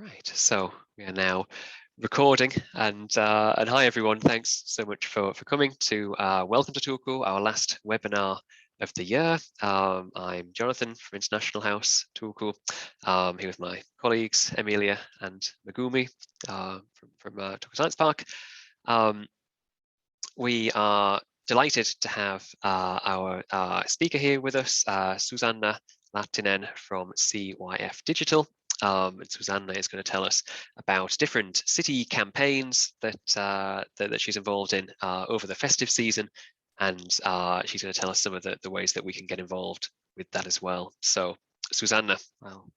Right, so we are now recording, and hi everyone. Thanks so much for coming to Welcome to Turku, our last webinar of the year. I'm Jonathan from International House Turku, here with my colleagues Emilia and Megumi from Turku Science Park. We are delighted to have our speaker here with us, Susanna Lahtinen from CYF Digital. And Susanna is going to tell us about different city campaigns that she's involved in over the festive season, and she's going to tell us some of the ways that we can get involved with that as well. So, Susanna, I'll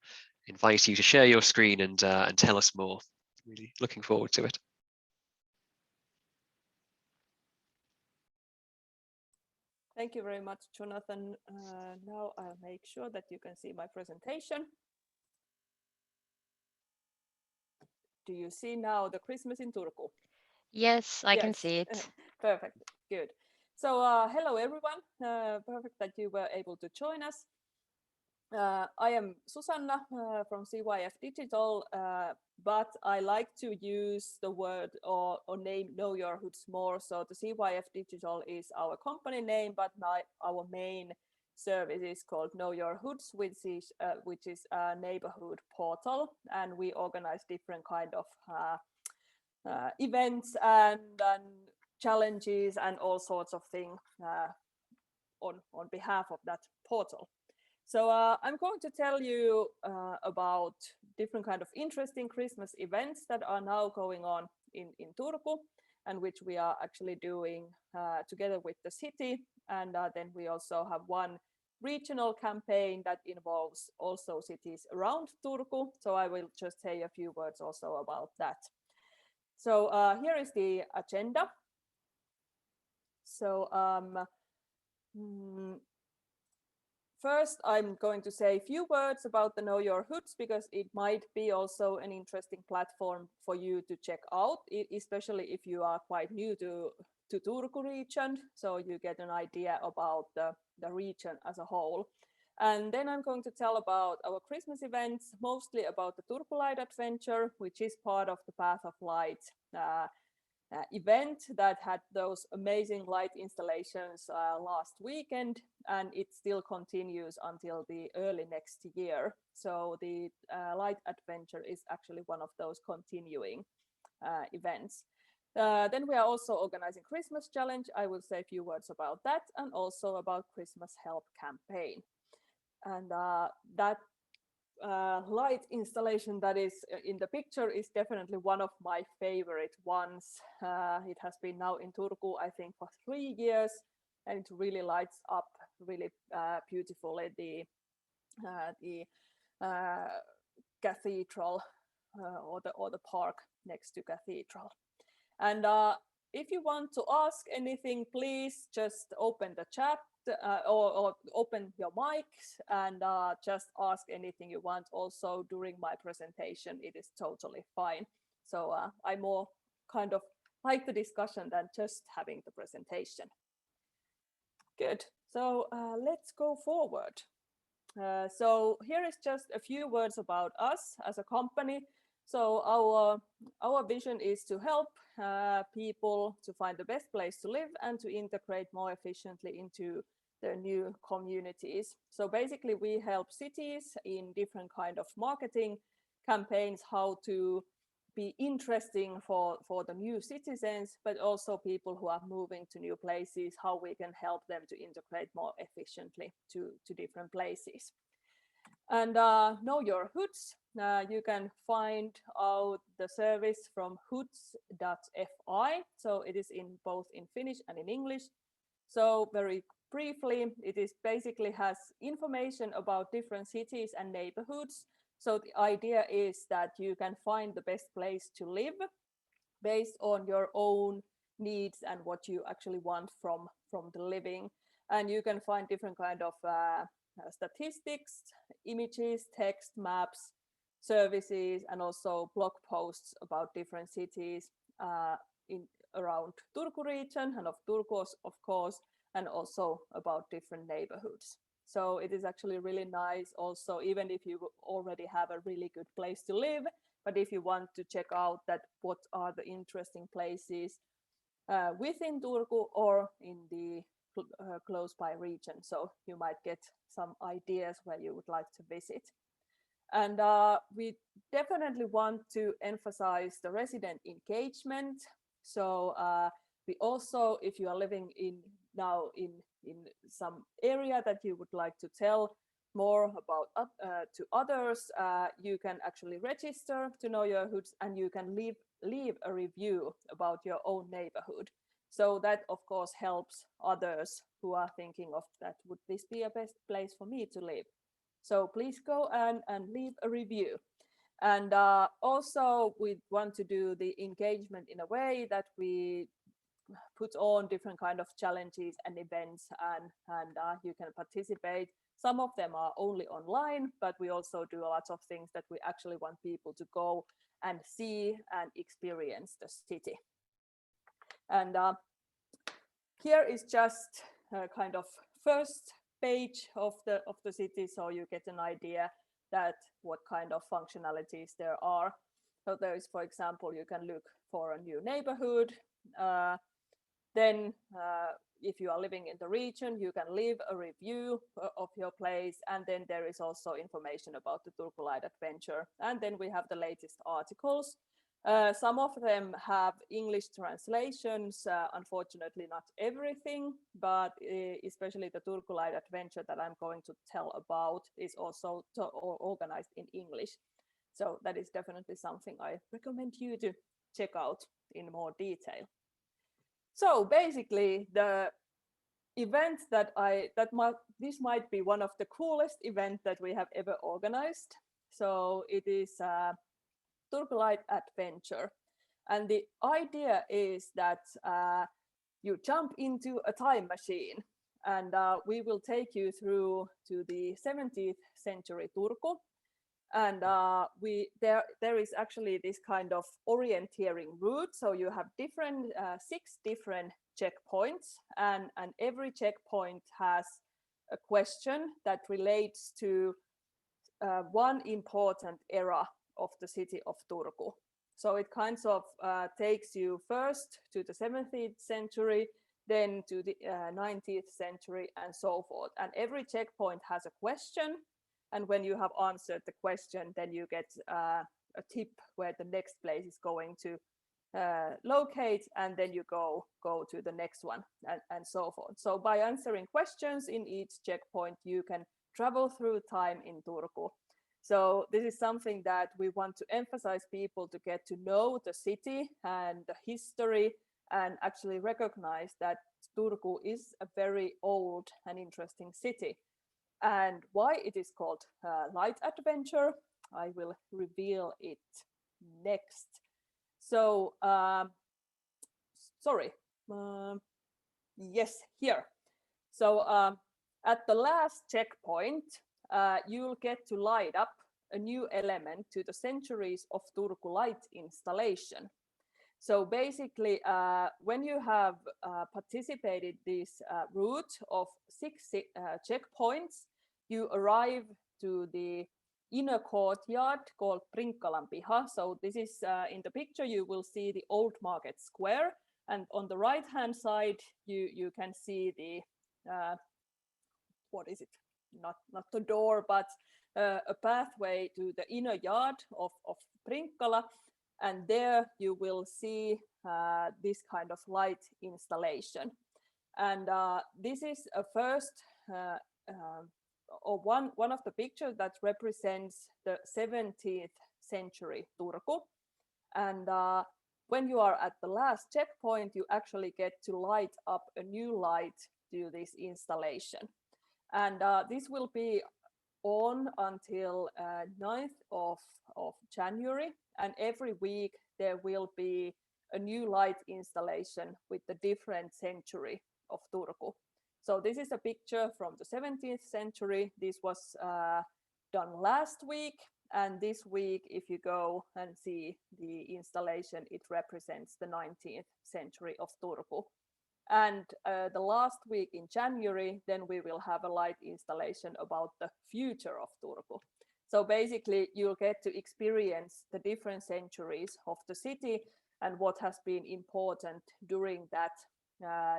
invite you to share your screen and tell us more. Really looking forward to it. Thank you very much, Jonathan. Now I'll make sure that you can see my presentation. Do you see now the Christmas in Turku? Yes, I can see it. Perfect, good. So hello everyone, perfect that you were able to join us. I am Susanna from CYF Digital, but I like to use the word or name Know Your Hoods more. So the CYF Digital is our company name, but our main service is called Know Your Hoods, which is a neighborhood portal, and we organize different kind of events and challenges and all sorts of things on behalf of that portal. So I'm going to tell you about different kind of interesting Christmas events that are now going on in Turku, and which we are actually doing together with the city. And then we also have one regional campaign that involves also cities around Turku. So I will just say a few words also about that. So here is the agenda. So first, I'm going to say a few words about the Know Your Hoods, because it might be also an interesting platform for you to check out, especially if you are quite new to Turku region, so you get an idea about the region as a whole. And then I'm going to tell about our Christmas events, mostly about the Turku Light Adventure, which is part of the Path of Light event that had those amazing light installations last weekend, and it still continues until the early next year. So the light adventure is actually one of those continuing events. Then we are also organizing Christmas challenge. I will say a few words about that, and also about Christmas help campaign. And that light installation that is in the picture is definitely one of my favorite ones. It has been now in Turku, I think, for 3 years, and it really lights up really beautifully the cathedral or the park next to cathedral. And if you want to ask anything, please just open the chat or open your mics and just ask anything you want. Also during my presentation, it is totally fine. So I more kind of like the discussion than just having the presentation. Good, so let's go forward. So here is just a few words about us as a company. So our vision is to help people to find the best place to live and to integrate more efficiently into their new communities. So basically we help cities in different kind of marketing campaigns, how to be interesting for the new citizens, but also people who are moving to new places, how we can help them to integrate more efficiently to different places. And Know Your Hoods, you can find out the service from hoods.fi. So it is in both in Finnish and in English. So very briefly, it is basically has information about different cities and neighborhoods. So the idea is that you can find the best place to live based on your own needs and what you actually want from the living. And you can find different kind of statistics, images, text, maps, services, and also blog posts about different cities around Turku region and of Turku, of course, and also about different neighborhoods. So it is actually really nice also, even if you already have a really good place to live, but if you want to check out that what are the interesting places within Turku or in the close by region. So you might get some ideas where you would like to visit. And we definitely want to emphasize the resident engagement. So we also, if you are living now in some area that you would like to tell more about to others, you can actually register to know your hoods, and you can leave a review about your own neighborhood. So that of course helps others who are thinking of that, would this be a best place for me to live? So please go and leave a review. And also we want to do the engagement in a way that we put on different kind of challenges and events, and you can participate. Some of them are only online, but we also do lots of things that we actually want people to go and see and experience the city. And here is just a kind of first page of the city, so you get an idea that what kind of functionalities there are. So there is, for example, you can look for a new neighborhood. Then if you are living in the region, you can leave a review of your place. And then there is also information about the Turku Light Adventure. And then we have the latest articles. Some of them have English translations, unfortunately not everything, but especially the Turku Light Adventure that I'm going to tell about is also organized in English. So that is definitely something I recommend you to check out in more detail. So basically the event this might be one of the coolest events that we have ever organized. So it is Turku Light Adventure. And the idea is that you jump into a time machine, and we will take you through to the 17th century Turku. And there is actually this kind of orienteering route. So you have 6 different checkpoints, and every checkpoint has a question that relates to one important era of the city of Turku. So it kind of takes you first to the 17th century, then to the 19th century, and so forth. And every checkpoint has a question. And when you have answered the question, then you get a tip where the next place is going to locate, and then you go to the next one, and so forth. So by answering questions in each checkpoint, you can travel through time in Turku. So this is something that we want to emphasize people to get to know the city and the history, and actually recognize that Turku is a very old and interesting city. And why it is called Light Adventure, I will reveal it next. So, yes, here. So at the last checkpoint, you'll get to light up a new element to the Centuries of Turku light installation. So basically, when you have participated this route of 6 checkpoints, you arrive to the inner courtyard called Prinkkalan Piha. So this is in the picture, you will see the old market square, and on the right hand side you can see the what is it, not the door, but a pathway to the inner yard of Prinkkala. And there you will see this kind of light installation. And this is a first or one of the pictures that represents the 17th century Turku. And when you are at the last checkpoint, you actually get to light up a new light to this installation. And this will be on until 9th of January. And every week there will be a new light installation with the different century of Turku. So this is a picture from the 17th century. This was done last week. And this week, if you go and see the installation, it represents the 19th century of Turku. And the last week in January, then we will have a light installation about the future of Turku. So basically, you'll get to experience the different centuries of the city and what has been important during that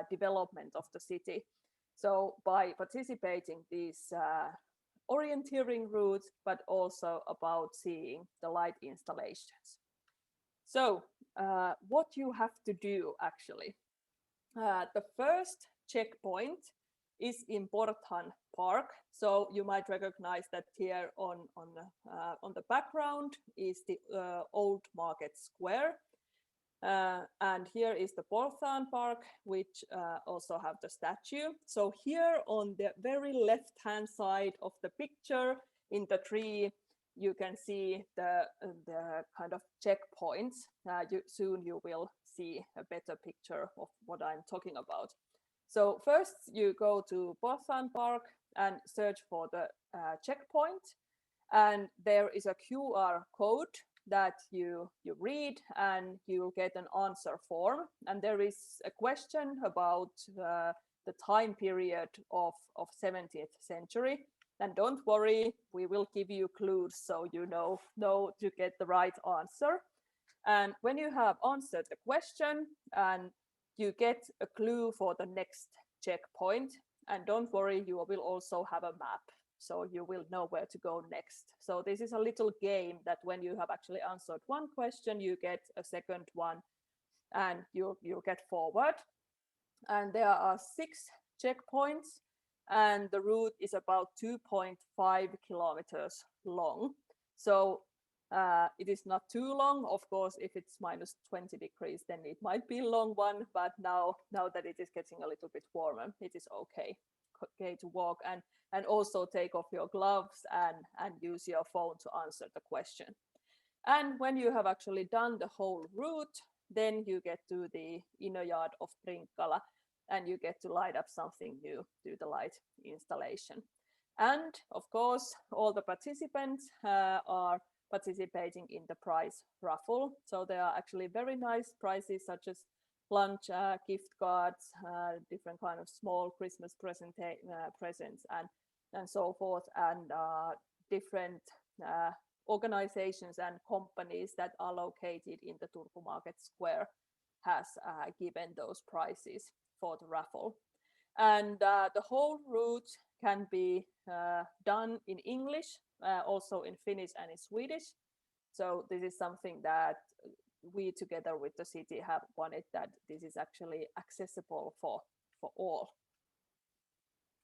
development of the city. So by participating these orienteering routes, but also about seeing the light installations. So what you have to do actually. The first checkpoint is in Borton Park. So you might recognize that here on the background is the old market square. And here is the Borton Park, which also have the statue. So here on the very left-hand side of the picture in the tree, you can see the kind of checkpoints. Soon you will see a better picture of what I'm talking about. So first you go to Borton Park and search for the checkpoint. And there is a QR code that you read and you'll get an answer form. And there is a question about the time period of 17th century. And don't worry, we will give you clues so you know to get the right answer. And when you have answered the question and you get a clue for the next checkpoint, and don't worry, you will also have a map. So you will know where to go next. So this is a little game that when you have actually answered one question, you get a second one and you'll get forward. And there are 6 checkpoints and the route is about 2.5 kilometers long. So it is not too long. Of course, if it's minus 20 degrees, then it might be a long one. But now that it is getting a little bit warmer, it is okay to walk and also take off your gloves and use your phone to answer the question. And when you have actually done the whole route, then you get to the inner yard of Prinkkala and you get to light up something new, do the light installation. And of course, all the participants are participating in the prize raffle. So there are actually very nice prizes such as lunch, gift cards, different kind of small Christmas presents and so forth, and different organizations and companies that are located in the Turku Market Square has given those prizes for the raffle. And the whole route can be done in English, also in Finnish and in Swedish. So this is something that we together with the city have wanted, that this is actually accessible for all.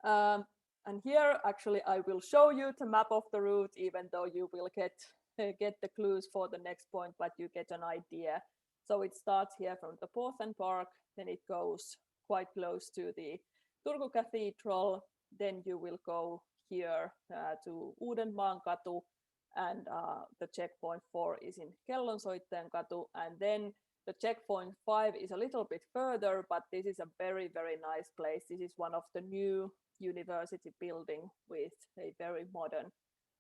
And here actually I will show you the map of the route, even though you will get the clues for the next point, but you get an idea. So it starts here from the Borton Park, then it goes quite close to the Turku Cathedral, then you will go here to Uudenmaankatu, and the checkpoint 4 is in Kellonsoittajankatu, and then the checkpoint 5 is a little bit further, but this is a very, very nice place. This is one of the new university building with a very modern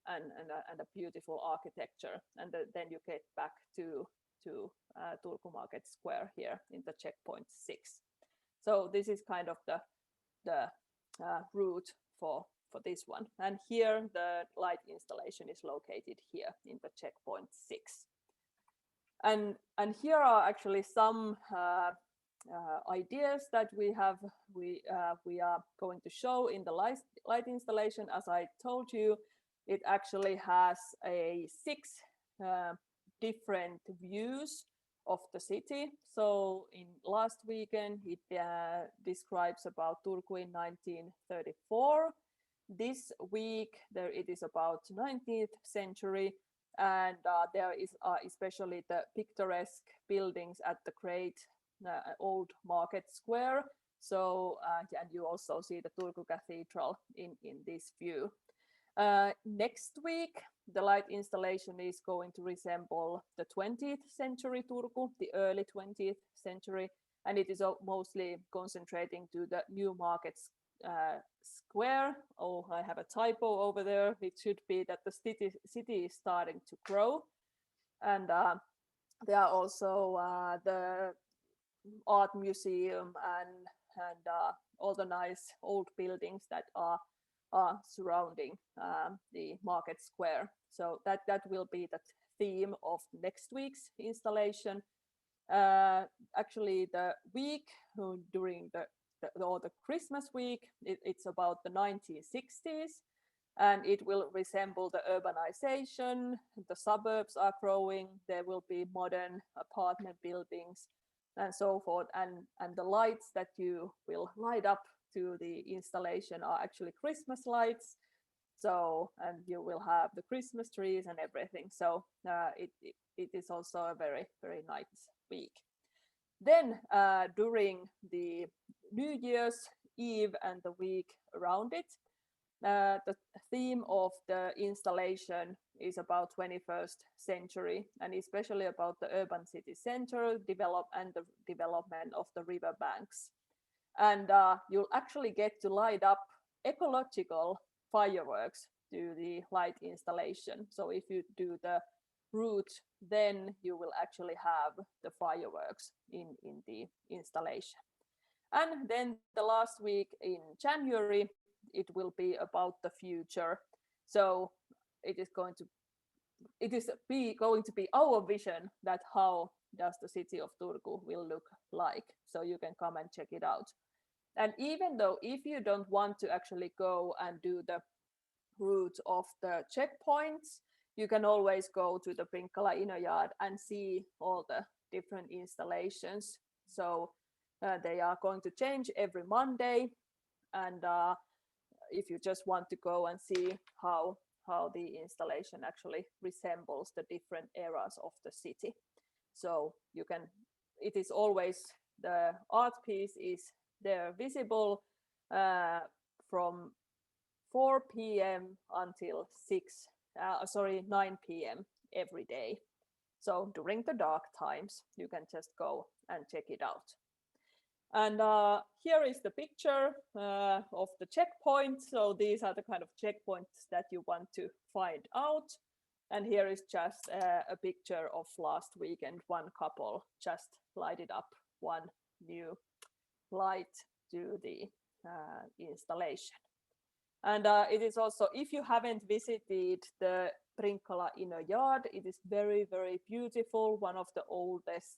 and a beautiful architecture. And then you get back to Turku Market Square here in the checkpoint 6. So this is kind of the route for this one. And here the light installation is located here in the checkpoint 6. And here are actually some ideas that we are going to show in the light installation. As I told you, it actually has 6 different views of the city. So in last weekend, it describes about Turku in 1934. This week, it is about 19th century. And there is especially the picturesque buildings at the great old market square. So, and you also see the Turku Cathedral in this view. Next week, the light installation is going to resemble the 20th century Turku, the early 20th century, and it is mostly concentrating to the new market square. Oh, I have a typo over there. It should be that the city is starting to grow. And there are also the art museum and all the nice old buildings that are surrounding the market square. So that will be the theme of next week's installation. Actually, the week during the Christmas week, it's about the 1960s, and it will resemble the urbanization. The suburbs are growing. There will be modern apartment buildings and so forth, and the lights that you will light up to the installation are actually Christmas lights. So, and you will have the Christmas trees and everything. So it is also a very, very nice week. Then during the New Year's Eve and the week around it, the theme of the installation is about 21st century, and especially about the urban city center and the development of the river banks. And you'll actually get to light up ecological fireworks to the light installation. So if you do the route, then you will actually have the fireworks in the installation. And then the last week in January, it will be about the future. So it is going to be our vision that how does the city of Turku will look like. So you can come and check it out. And even though if you don't want to actually go and do the route of the checkpoints, you can always go to the Prinkala Inner Yard and see all the different installations. So they are going to change every Monday, and if you just want to go and see how the installation actually resembles the different eras of the city, so you can. It is always the art piece is there visible from 4 p.m. until 9 p.m. every day. So during the dark times, you can just go and check it out. And here is the picture of the checkpoint. So these are the kind of checkpoints that you want to find out. And here is just a picture of last weekend. One couple just lighted up one new light to the installation. And it is also, if you haven't visited the Prinkala Inner Yard, it is very, very beautiful, one of the oldest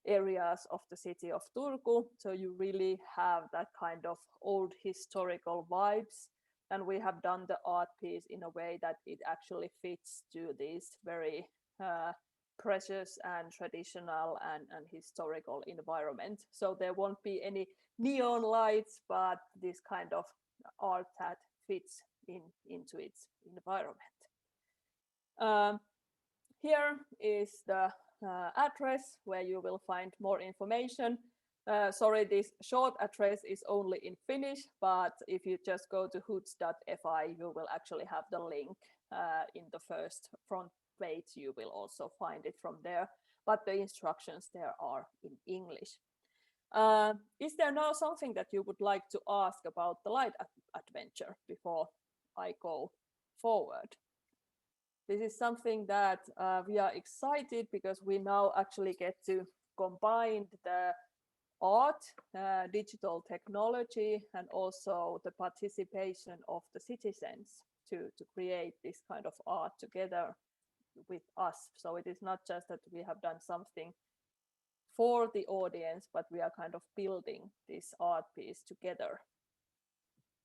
areas of the city of Turku. So you really have that kind of old historical vibes. And we have done the art piece in a way that it actually fits to this very precious and traditional and historical environment. So there won't be any neon lights, but this kind of art that fits into its environment. Here is the address where you will find more information. Sorry, this short address is only in Finnish, but if you just go to hoods.fi, you will actually have the link in the first front page. You will also find it from there, but the instructions there are in English. Is there now something that you would like to ask about the light adventure before I go forward? This is something that we are excited because we now actually get to combine the art, digital technology, and also the participation of the citizens to create this kind of art together with us. So it is not just that we have done something for the audience, but we are kind of building this art piece together.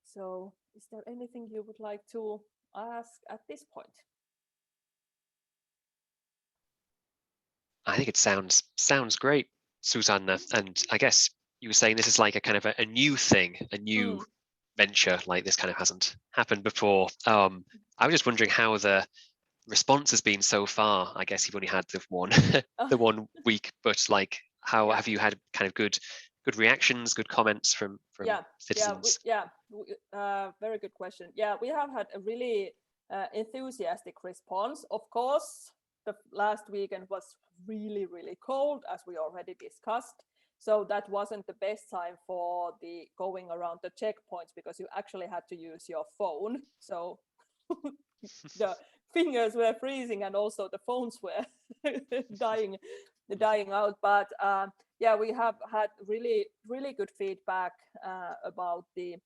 So is there anything you would like to ask at this point? I think it sounds great, Susanna. And I guess you were saying this is like a kind of a new thing, a new venture, like this kind of hasn't happened before. I was just wondering how the response has been so far. I guess you've only had the one week, but like how have you had kind of good reactions, good comments from citizens? Very good question. Yeah, we have had a really enthusiastic response. Of course, the last weekend was really, really cold, as we already discussed. So that wasn't the best time for the going around the checkpoints because you actually had to use your phone. So the fingers were freezing and also the phones were dying out. But yeah, we have had really good feedback about the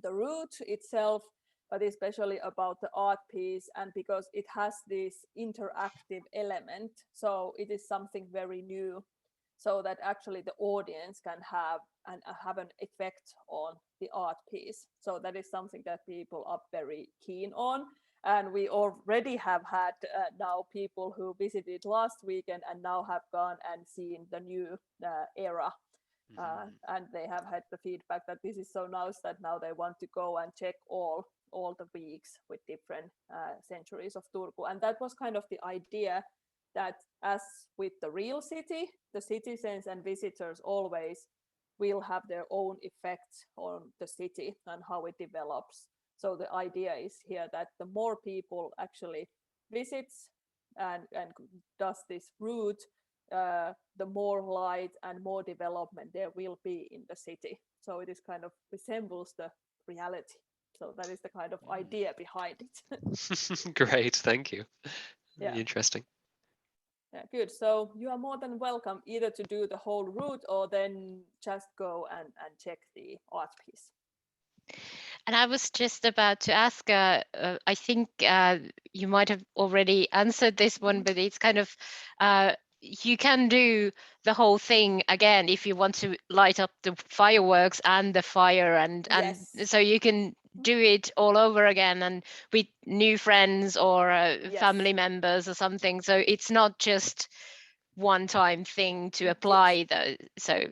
route itself, but especially about the art piece, and because it has this interactive element, so it is something very new, so that actually the audience can have an effect on the art piece. So that is something that people are very keen on. And we already have had now people who visited last weekend and now have gone and seen the new era. And they have had the feedback that this is so nice that now they want to go and check all the weeks with different centuries of Turku. And that was kind of the idea, that as with the real city, the citizens and visitors always will have their own effects on the city and how it develops. So the idea is here that the more people actually visits and does this route, the more light and more development there will be in the city. So it is kind of resembles the reality. So that is the kind of idea behind it. Great, thank you. Yeah. Interesting. Yeah, good. So you are more than welcome either to do the whole route or then just go and check the art piece. And I was just about to ask, I think you might have already answered this one, but it's kind of, you can do the whole thing again if you want to light up the fireworks and the fire, and Yes. so you can do it all over again and with new friends or Yes. family members or something. So it's not just one time thing to apply the, so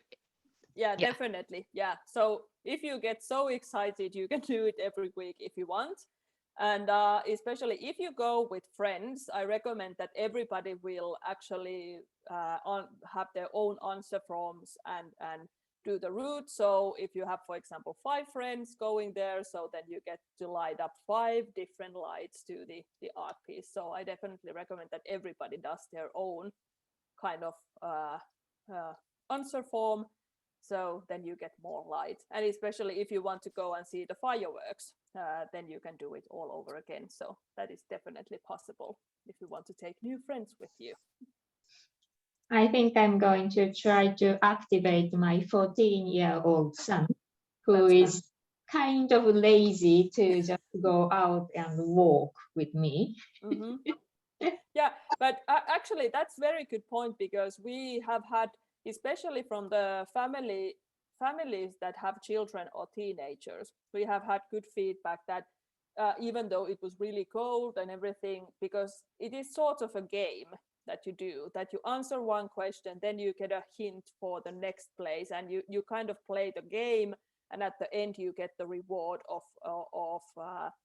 yeah, definitely. Yeah. So if you get so excited, you can do it every week if you want. And especially if you go with friends, I recommend that everybody will actually have their own answer forms and do the route. So if you have, for example, 5 friends going there, so then you get to light up 5 different lights to the art piece. So I definitely recommend that everybody does their own kind of answer form. So then you get more light. And especially if you want to go and see the fireworks, then you can do it all over again. So that is definitely possible if you want to take new friends with you. I think I'm going to try to activate my 14-year-old son, who is kind of lazy to just go out and walk with me. Mm-hmm. Yeah, but actually that's very good point, because we have had, especially from the families that have children or teenagers, we have had good feedback that even though it was really cold and everything, because it is sort of a game that you do, that you answer one question, then you get a hint for the next place, and you kind of play the game, and at the end you get the reward of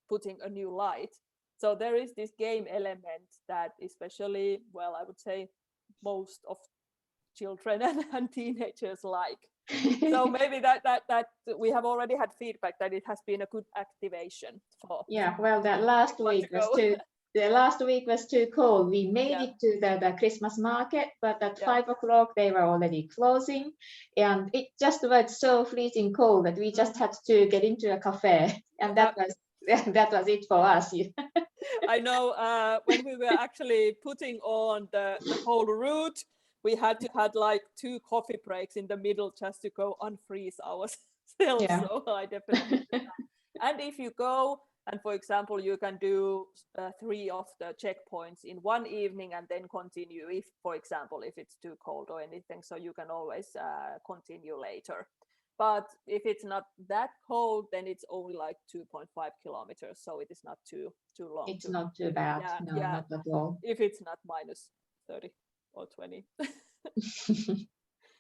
putting a new light. So there is this game element that especially, well, I would say most of children and teenagers like. So maybe that we have already had feedback that it has been a good activation for. Yeah, well, the last week was too cold. We made it to the Christmas market, but at 5 o'clock they were already closing, and it just was so freezing cold that we just had to get into a cafe, and that was it for us. I know when we were actually putting on the whole route, we had to had like 2 coffee breaks in the middle just to go unfreeze ourselves. Yeah. So I definitely. And if you go and, for example, you can do 3 of the checkpoints in one evening and then continue, if, for example, if it's too cold or anything, so you can always continue later. But if it's not that cold, then it's only like 2.5 kilometers, so it is not too long. It's not too bad. No, not at all. If it's not minus 30 or 20.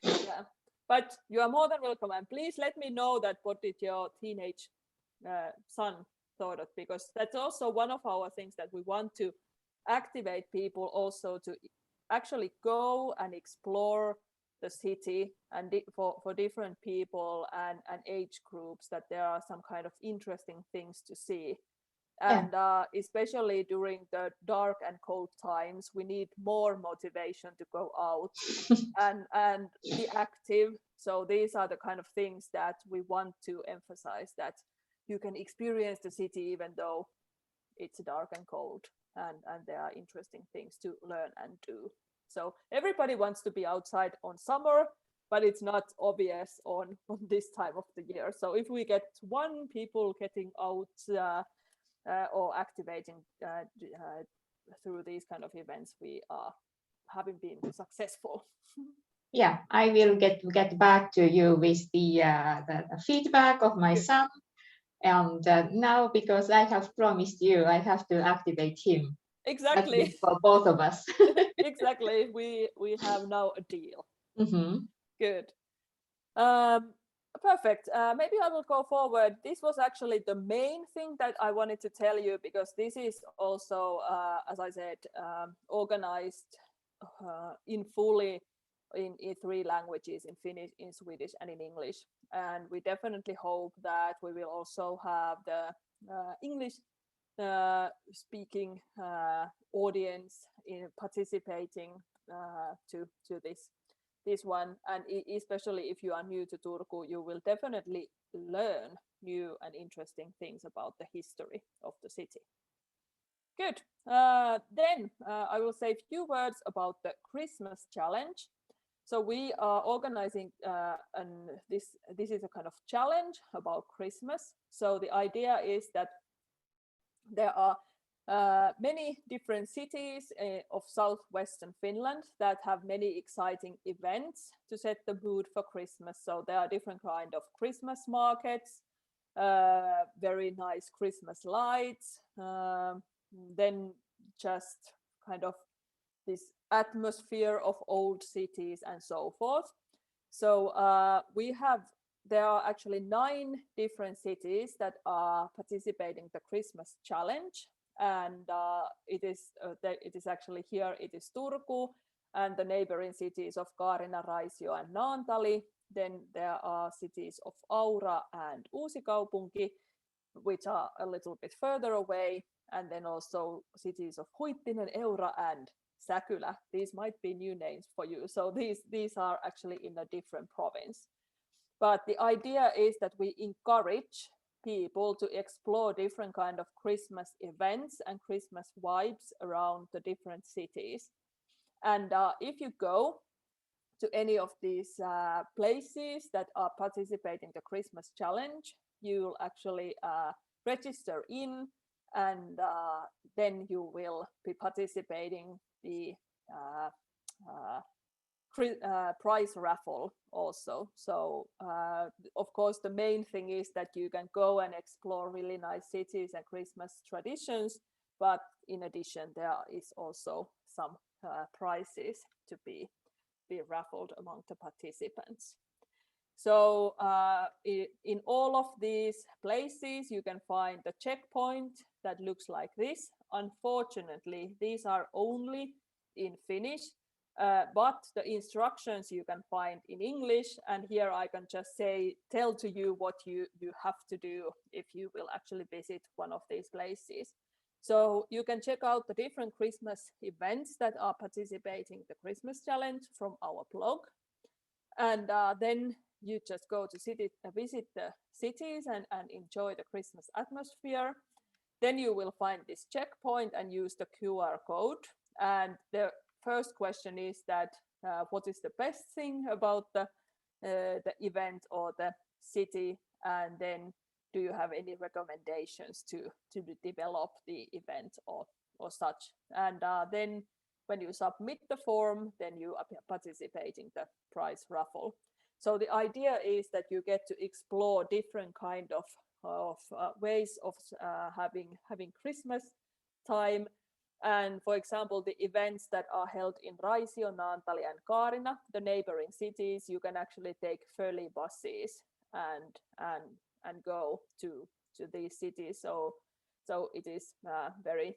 Yeah, but you are more than welcome, and please let me know that what did your teenage son thought of, because that's also one of our things, that we want to activate people also to actually go and explore the city, and for different people and age groups, that there are some kind of interesting things to see. And especially during the dark and cold times, we need more motivation to go out and be active. So these are the kind of things that we want to emphasize, that you can experience the city even though it's dark and cold, and there are interesting things to learn and do. So everybody wants to be outside on summer, but it's not obvious on this time of the year. So if we get one people getting out or activating through these kind of events, we are having been successful. Yeah, I will get back to you with the feedback of my son. And now, because I have promised you, I have to activate him. Exactly. For both of us. Exactly. We have now a deal. Good. Perfect. Maybe I will go forward. This was actually the main thing that I wanted to tell you, because this is also, as I said, organized in fully in 3 languages, in Finnish, in Swedish, and in English. And we definitely hope that we will also have the English speaking audience in participating to this one. And especially if you are new to Turku, you will definitely learn new and interesting things about the history of the city. Good. Then I will say a few words about the Christmas challenge. So we are organizing, and this is a kind of challenge about Christmas. So the idea is that there are many different cities of southwestern Finland that have many exciting events to set the mood for Christmas. So there are different kind of Christmas markets, very nice Christmas lights, then just kind of this atmosphere of old cities and so forth. So there are actually 9 different cities that are participating the Christmas challenge, and it is actually here. It is Turku and the neighboring cities of Kaarina, Raisio, and Naantali. Then there are cities of Aura and Uusikaupunki, which are a little bit further away, and then also cities of Huittinen, Eura, and Säkylä. These might be new names for you. So these are actually in a different province. But the idea is that we encourage people to explore different kind of Christmas events and Christmas vibes around the different cities. And if you go to any of these places that are participating in the Christmas challenge, you will actually register in, and then you will be participating the prize raffle also. So of course the main thing is that you can go and explore really nice cities and Christmas traditions, but in addition there is also some prizes to be raffled among the participants. So in all of these places you can find the checkpoint that looks like this. Unfortunately, these are only in Finnish, but the instructions you can find in English, and here I can just tell to you what you have to do if you will actually visit one of these places. So you can check out the different Christmas events that are participating in the Christmas challenge from our blog, and then you just go to visit the cities and enjoy the Christmas atmosphere. Then you will find this checkpoint and use the QR code. And the first question is that what is the best thing about the event or the city, and then do you have any recommendations to develop the event or such. And then when you submit the form, then you are participating the prize raffle. So the idea is that you get to explore different kind of ways of having Christmas time. And for example, the events that are held in Raisio, Naantali, and Kaarina, the neighboring cities, you can actually take ferry buses and go to these cities. So it is very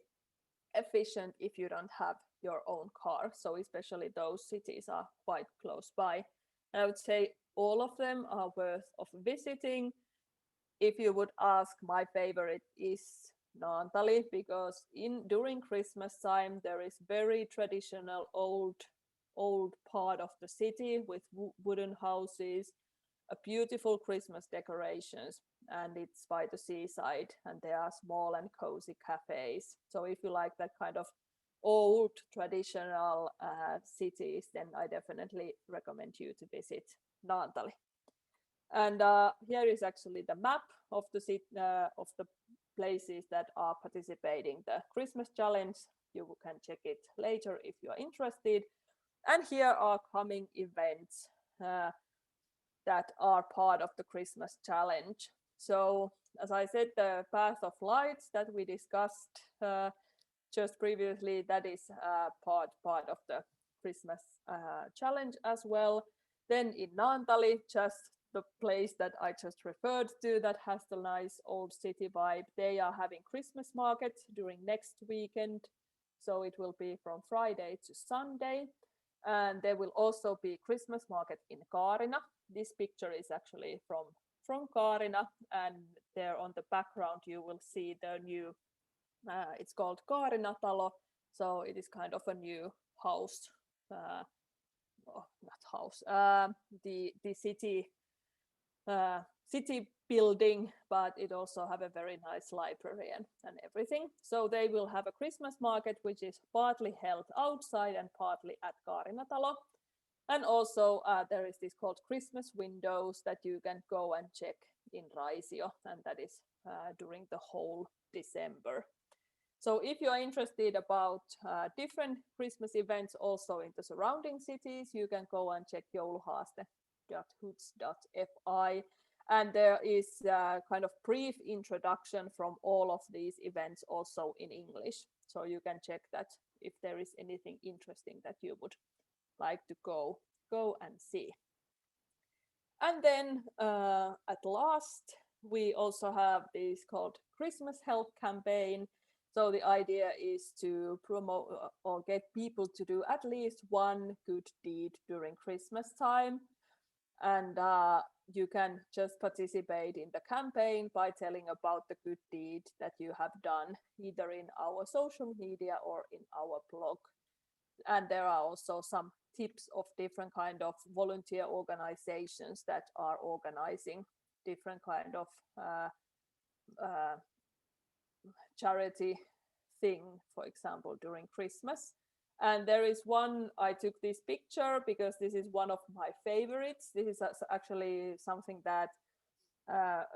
efficient if you don't have your own car. So especially those cities are quite close by. And I would say all of them are worth of visiting. If you would ask, my favorite is Naantali, because during Christmas time there is very traditional old part of the city with wooden houses, a beautiful Christmas decorations, and it's by the seaside, and there are small and cozy cafes. So if you like that kind of old traditional cities, then I definitely recommend you to visit Naantali. And here is actually the map of the places that are participating the Christmas challenge. You can check it later if you are interested. And here are coming events that are part of the Christmas challenge. So as I said, the Path of Lights that we discussed just previously, that is part of the Christmas challenge as well. Then in Naantali, just the place that I just referred to that has the nice old city vibe, they are having Christmas market during next weekend. So it will be from Friday to Sunday. And there will also be Christmas market in Kaarina. This picture is actually from Kaarina, and there on the background you will see the new, it's called Kaarina Talo. So it is kind of a new house, not house, the city building, but it also have a very nice library and everything. So they will have a Christmas market, which is partly held outside and partly at Kaarina Talo. And also there is this called Christmas windows that you can go and check in Raisio, and that is during the whole December. So if you are interested about different Christmas events also in the surrounding cities, you can go and check jouluhaaste.huts.fi. And there is a kind of brief introduction from all of these events also in English. So you can check that if there is anything interesting that you would like to go and see. And then at last, we also have this called Christmas Help campaign. So the idea is to promote or get people to do at least one good deed during Christmas time. And you can just participate in the campaign by telling about the good deed that you have done, either in our social media or in our blog. And there are also some tips of different kind of volunteer organizations that are organizing different kind of charity thing, for example, during Christmas. And there is one, I took this picture because this is one of my favorites. This is actually something that a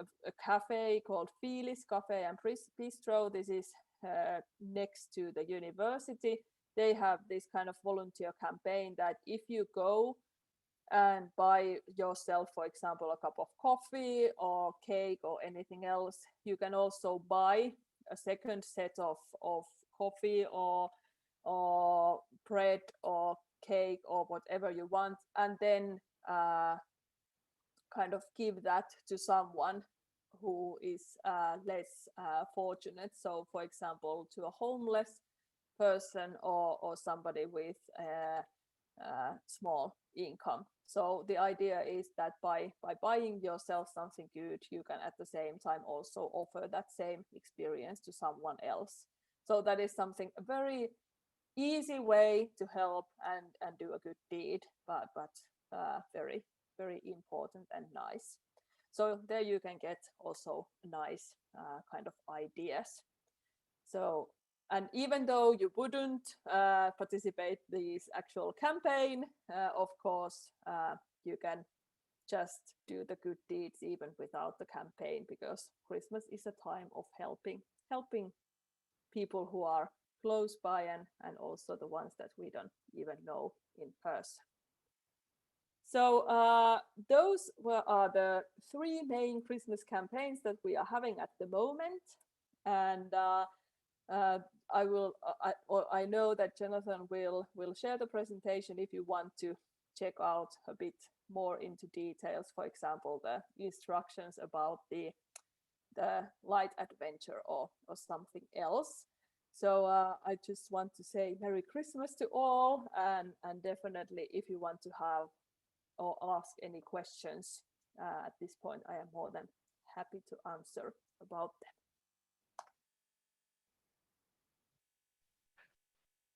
cafe called Felix Cafe and Bistro. This is next to the university. They have this kind of volunteer campaign that if you go and buy yourself, for example, a cup of coffee or cake or anything else, you can also buy a second set of coffee or bread or cake or whatever you want, and then kind of give that to someone who is less fortunate. So for example, to a homeless person or somebody with a small income. So the idea is that by buying yourself something good, you can at the same time also offer that same experience to someone else. So that is something, a very easy way to help and do a good deed, but very, very important and nice. So there you can get also nice kind of ideas. So, and even though you wouldn't participate in this actual campaign, of course, you can just do the good deeds even without the campaign, because Christmas is a time of helping people who are close by and also the ones that we don't even know in person. So those are the three main Christmas campaigns that we are having at the moment. And I know that Jonathan will share the presentation if you want to check out a bit more into details, for example, the instructions about the light adventure or something else. So I just want to say Merry Christmas to all, and definitely if you want to have or ask any questions at this point, I am more than happy to answer about them.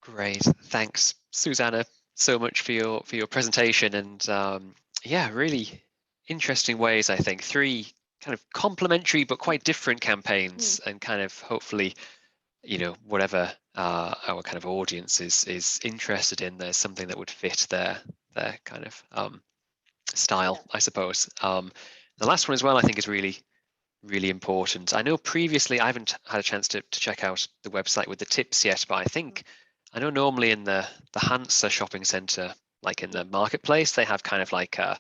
Great, thanks, Susanna, so much for your presentation, and yeah, really interesting ways. I think three kind of complementary but quite different campaigns, and kind of hopefully, you know, whatever our kind of audience is interested in, there's something that would fit their kind of style, I suppose. The last one as well, I think, is really important. I know previously I haven't had a chance to check out the website with the tips yet, but I think I know normally in the Hansa shopping center, like in the marketplace, they have kind of like a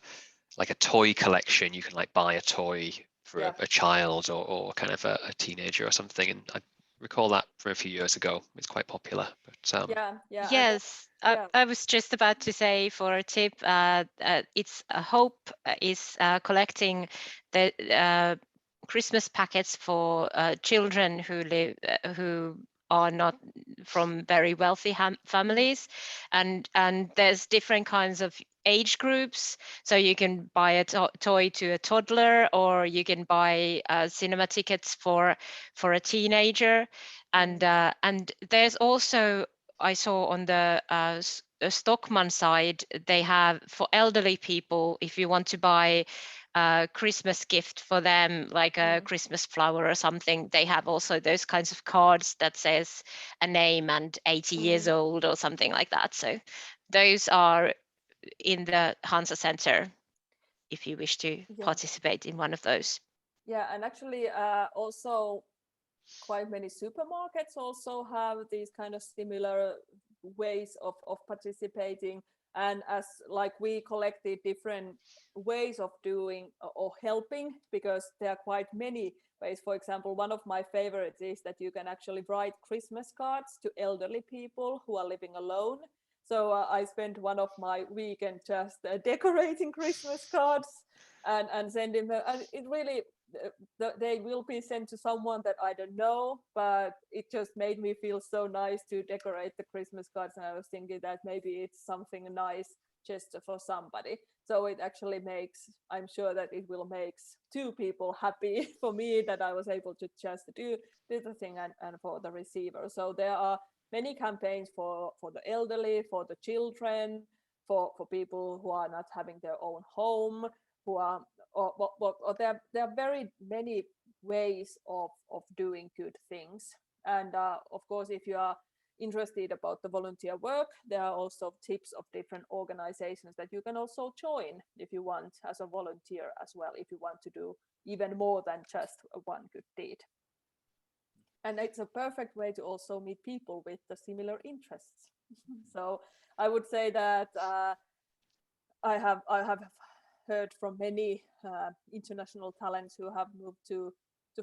toy collection. You can like buy a toy for a child or kind of a teenager or something. And I recall that from a few years ago. It's quite popular. But yes, I was just about to say for a tip, it's Hope is collecting the Christmas packets for children who are not from very wealthy families, and there's different kinds of age groups, so you can buy a toy to a toddler, or you can buy cinema tickets for a teenager, and there's also, I saw on the Stockmann side, they have for elderly people, if you want to buy a Christmas gift for them, like a Christmas flower or something, they have also those kinds of cards that says a name and 80 years old or something like that. So those are in the Hansa Center if you wish to participate in one of those. Yeah, and actually also quite many supermarkets also have these kind of similar ways of participating. And as like we collected different ways of doing or helping, because there are quite many ways. For example, one of my favorites is that you can actually write Christmas cards to elderly people who are living alone. So I spent one of my weekend just decorating Christmas cards and sending them, and it really, they will be sent to someone that I don't know, but it just made me feel so nice to decorate the Christmas cards. And I was thinking that maybe it's something nice just for somebody. So it actually makes, I'm sure that it will make two people happy for me, that I was able to just do the thing, and for the receiver. So there are many campaigns for the elderly, for the children, for people who are not having their own home, who are, or there are very many ways of doing good things. And of course, if you are interested about the volunteer work, there are also tips of different organizations that you can also join if you want, as a volunteer as well, if you want to do even more than just one good deed. And it's a perfect way to also meet people with the similar interests. So I would say that I have heard from many international talents who have moved to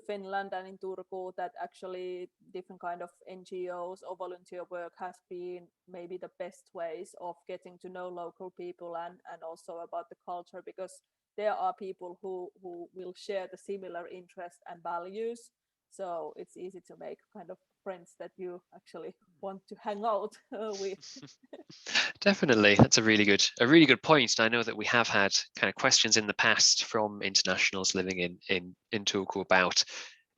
Finland and in Turku, that actually different kind of NGOs or volunteer work has been maybe the best ways of getting to know local people and also about the culture, because there are people who will share the similar interests and values. So it's easy to make kind of friends that you actually want to hang out with. Definitely, that's a really good point. And I know that we have had kind of questions in the past from internationals living in Turku about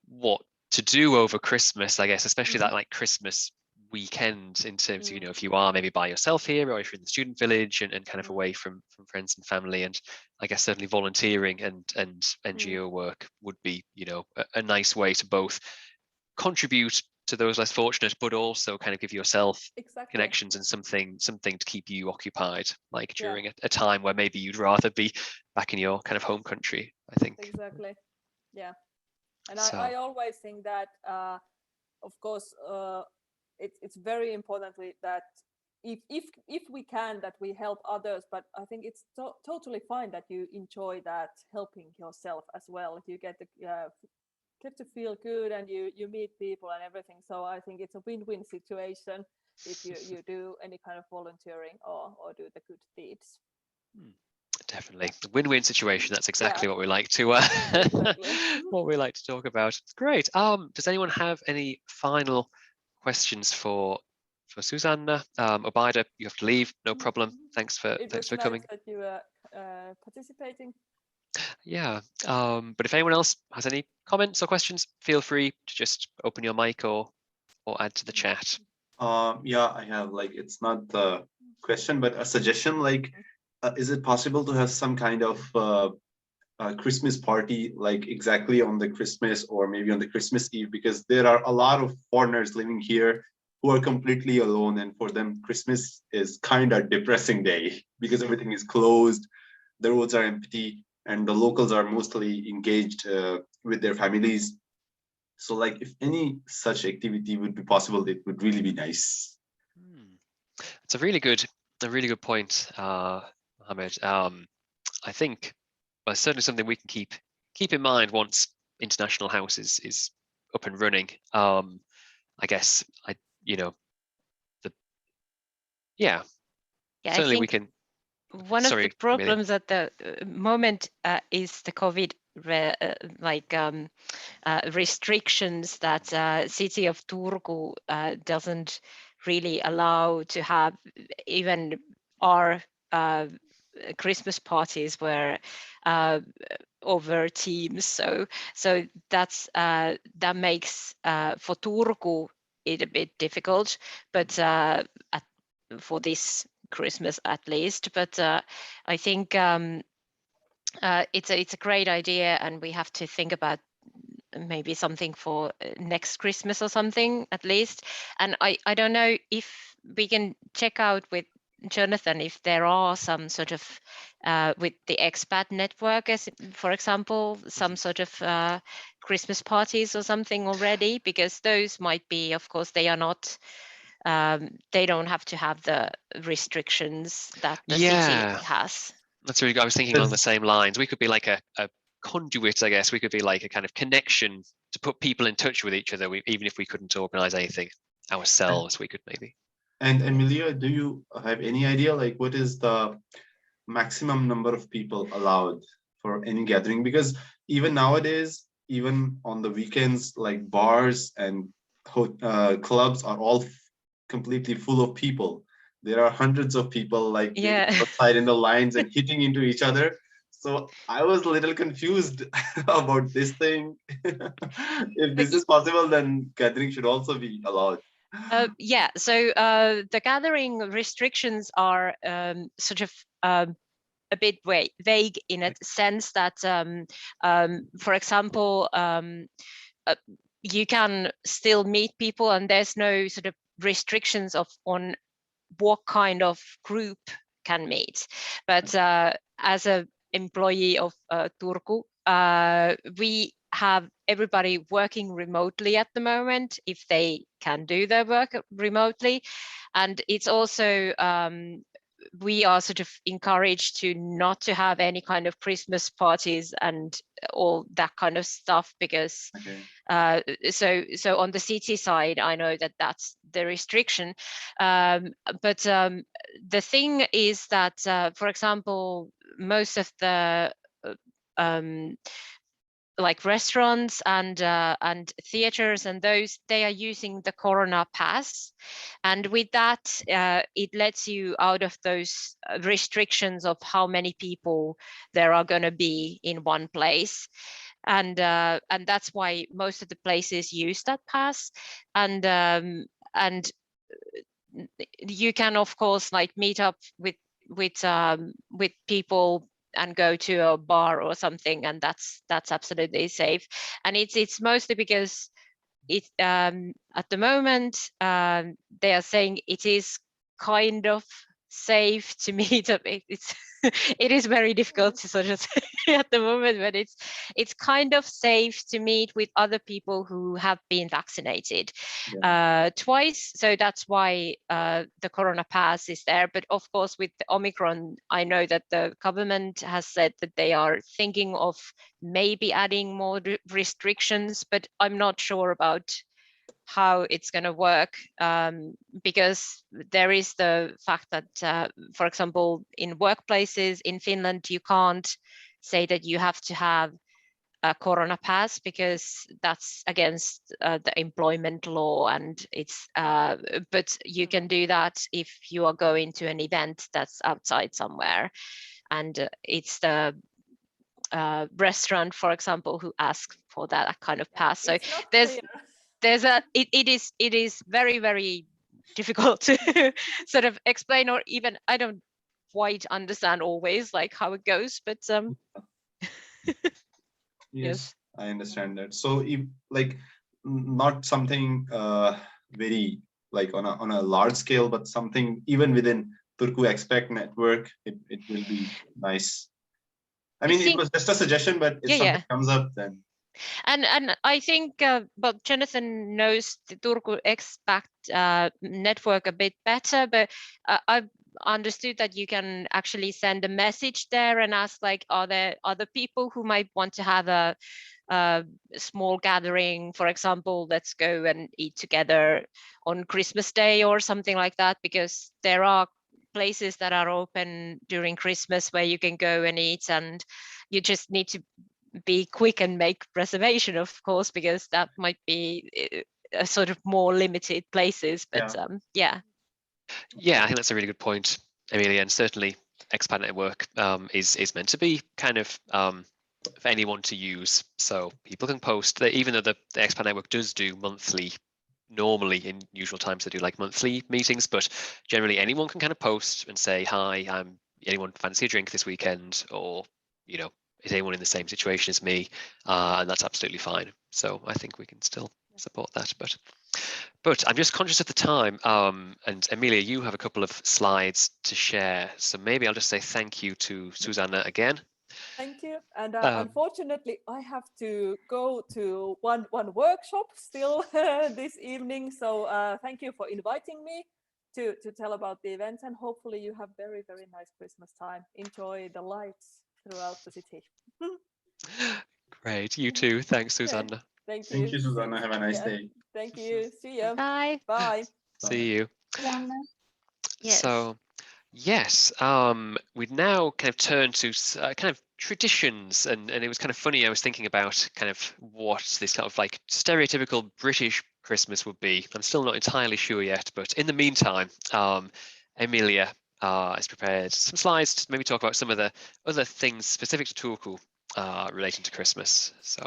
what to do over Christmas, I guess, especially that like Christmas weekend, in terms of, you know, if you are maybe by yourself here, or if you're in the student village and kind of away from friends and family. And I guess certainly volunteering and NGO work would be, you know, a nice way to both contribute to those less fortunate, but also kind of give yourself connections and something to keep you occupied, like during a time where maybe you'd rather be back in your kind of home country, I think. Exactly. Yeah. And So. I always think that of course it's very important that if we can, that we help others, but I think it's totally fine that you enjoy that helping yourself as well. You get to feel good, and you meet people and everything. So I think it's a win-win situation if you do any kind of volunteering or do the good deeds. Definitely, the win-win situation. That's exactly what we like to what we like to talk about. Great. Does anyone have any final questions for Susanna? Obaida, you have to leave. No problem. Thanks for coming. That you are participating. Yeah. But if anyone else has any comments or questions, feel free to just open your mic or add to the chat. Yeah, I have, like, it's not a question, but a suggestion. Like, is it possible to have some kind of Christmas party, like exactly on the Christmas or maybe on the Christmas Eve? Because there are a lot of foreigners living here, who are completely alone, and for them Christmas is kind of depressing day because everything is closed, the roads are empty, and the locals are mostly engaged with their families. So like if any such activity would be possible, it would really be nice. It's a really good point, Mohammed. I think certainly something we can keep in mind once International House is up and running. I guess certainly we can. One of the problems at the moment is the COVID restrictions that city of Turku doesn't really allow to have even our Christmas parties were over Teams. So that's that makes for Turku it a bit difficult, but for this Christmas at least. But I think it's a great idea, and we have to think about maybe something for next Christmas or something at least. And I don't know if we can check out with Jonathan if there are some sort of with the expat network, as for example, some sort of Christmas parties or something already, because those might be, of course, they are not. They don't have to have the restrictions that the city has. That's really good. I was thinking along the same lines. We could be like a conduit, I guess. We could be like a kind of connection to put people in touch with each other. Even if we couldn't organize anything ourselves, we could maybe. And Emilia, do you have any idea like what is the maximum number of people allowed for any gathering? Because even nowadays, even on the weekends, like bars and clubs are all completely full of people. There are hundreds of people like outside in the lines and hitting into each other. So I was a little confused about this thing. If this is possible, then gathering should also be allowed. So the gathering restrictions are sort of a bit vague in a sense that, for example, you can still meet people, and there's no sort of restrictions on what kind of group can meet. But as an employee of Turku, we have everybody working remotely at the moment if they can do their work remotely. And it's also we are sort of encouraged to not to have any kind of Christmas parties and all that kind of stuff, because so on the city side, I know that that's the restriction. But the thing is that, for example, most of the like restaurants and theaters and those, they are using the Corona Pass, and with that it lets you out of those restrictions of how many people there are going to be in one place, and that's why most of the places use that pass. And you can of course like meet up with people and go to a bar or something, and that's absolutely safe. And it's mostly because it at the moment they are saying it is kind of safe to meet up. It is very difficult to sort of say at the moment, but it's kind of safe to meet with other people who have been vaccinated twice. So that's why the Corona Pass is there. But of course, with the Omicron, I know that the government has said that they are thinking of maybe adding more restrictions, but I'm not sure about how it's going to work, because there is the fact that, for example, in workplaces in Finland, you can't say that you have to have a Corona Pass because that's against the employment law, and it's but you can do that if you are going to an event that's outside somewhere, and it's the restaurant, for example, who asks for that kind of pass. So it is very, very difficult to sort of explain, or even I don't quite understand always like how it goes, but yes, I understand that. So if like not something very like on a large scale, but something even within Turku Expect network, it will be nice. I mean, it was just a suggestion, but if something comes up, then. And I think, well, Jonathan knows the Turku Expect network a bit better, but I've understood that you can actually send a message there and ask, like, are there other people who might want to have a small gathering, for example, let's go and eat together on Christmas Day or something like that, because there are places that are open during Christmas where you can go and eat, and you just need to be quick and make reservation, of course, because that might be a sort of more limited places. But yeah, I think that's a really good point, Amelia, and certainly Expat Network is meant to be kind of for anyone to use, so people can post. Even though the Expat Network does do monthly, normally in usual times they do like monthly meetings, but generally anyone can kind of post and say, hi, anyone fancy a drink this weekend, or is anyone in the same situation as me, and that's absolutely fine. So I think we can still support that, but I'm just conscious of the time, and Amelia, you have a couple of slides to share, so maybe I'll just say thank you to Susanna again. Thank you. And unfortunately, I have to go to one workshop still this evening. So thank you for inviting me to tell about the event, and hopefully you have very, very nice Christmas time. Enjoy the lights throughout the city. Great. You too. Thanks, Susanna. Thank you. Thank you, Susanna. Have a nice day. Thank you. See you. Bye. Bye. See you. Yes. So, yes, we'd now kind of turn to kind of traditions, and it was kind of funny. I was thinking about kind of what this kind of like stereotypical British Christmas would be. I'm still not entirely sure yet, but in the meantime, Emilia has prepared some slides to maybe talk about some of the other things specific to Turku relating to Christmas. So.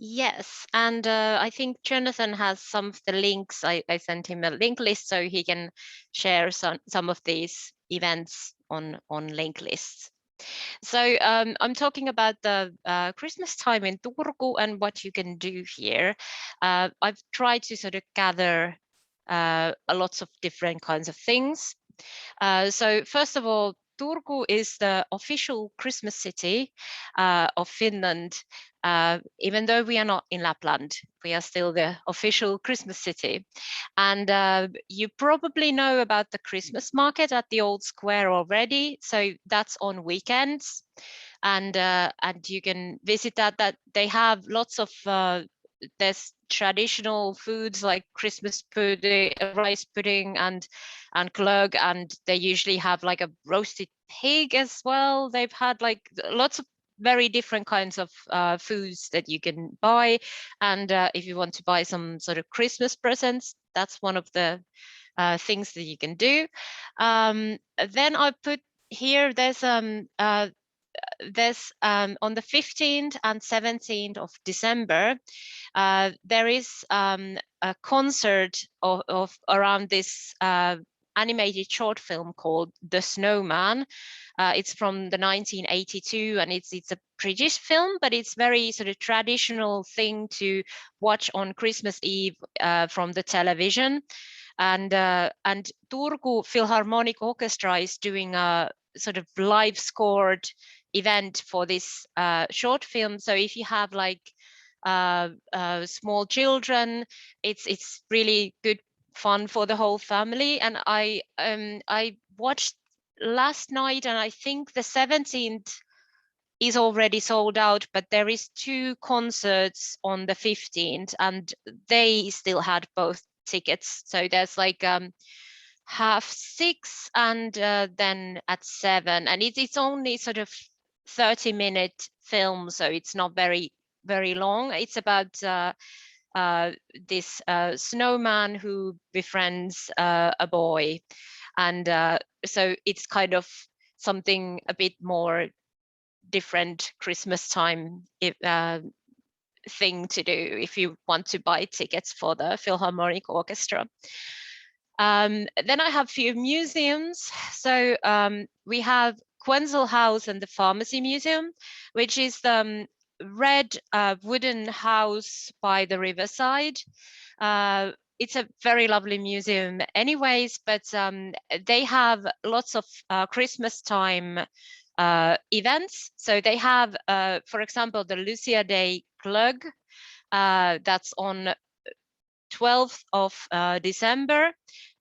Yes, and I think Jonathan has some of the links. I sent him a link list so he can share some of these events on link lists. So I'm talking about the Christmas time in Turku and what you can do here. I've tried to sort of gather lots of different kinds of things. So first of all, Turku is the official Christmas city of Finland. Even though we are not in Lapland, we are still the official Christmas city. And you probably know about the Christmas market at the old square already. So that's on weekends. And you can visit that they have lots of there's traditional foods like Christmas pudding, rice pudding, and glögg, and they usually have like a roasted pig as well. They've had like lots of very different kinds of foods that you can buy, and if you want to buy some sort of Christmas presents, that's one of the things that you can do. Then I put here there's on the 15th and 17th of December, there is a concert of around this animated short film called The Snowman. It's from the 1982, and it's a British film, but it's very sort of traditional thing to watch on Christmas Eve from the television. And Turku Philharmonic Orchestra is doing a sort of live scored event for this short film. So if you have like small children, it's really good fun for the whole family. And I watched last night, and I think the 17th is already sold out, but there is 2 concerts on the 15th, and they still had both tickets. So there's like 6:30 and then at 7, and it's only sort of 30-minute film, so it's not very long. It's about this snowman who befriends a boy, and so it's kind of something a bit more different Christmas time thing to do if you want to buy tickets for the Philharmonic Orchestra. Then I have a few museums. So we have Quenzel House and the Pharmacy Museum, which is the red wooden house by the riverside. it's a very lovely museum anyways, but they have lots of Christmas time events. So they have, for example, the Lucia Day Glögg, that's on 12th of December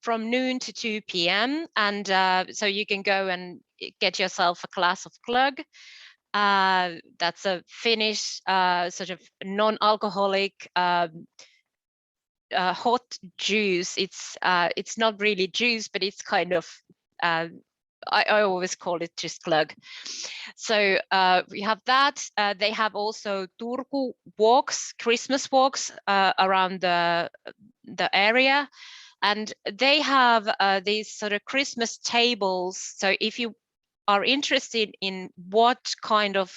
from noon to 2 p.m. And so you can go and get yourself a glass of glögg. That's a Finnish sort of non-alcoholic hot juice. It's not really juice, but it's kind of I always call it just glögg. So we have that. They have also Turku walks, Christmas walks around the area, and they have these sort of Christmas tables. So if you are interested in what kind of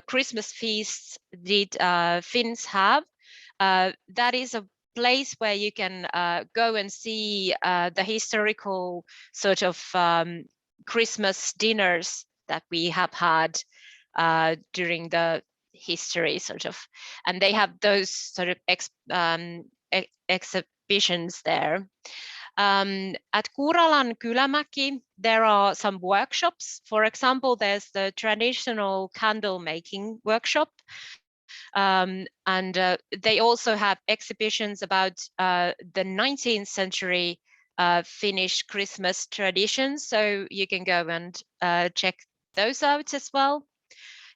Christmas feasts did Finns have, that is a place where you can go and see the historical sort of Christmas dinners that we have had during the history sort of, and they have those sort of exhibitions there. At Kuralan Kylämäki, there are some workshops. For example, there's the traditional candle making workshop. And they also have exhibitions about the 19th century Finnish Christmas traditions. So you can go and check those out as well.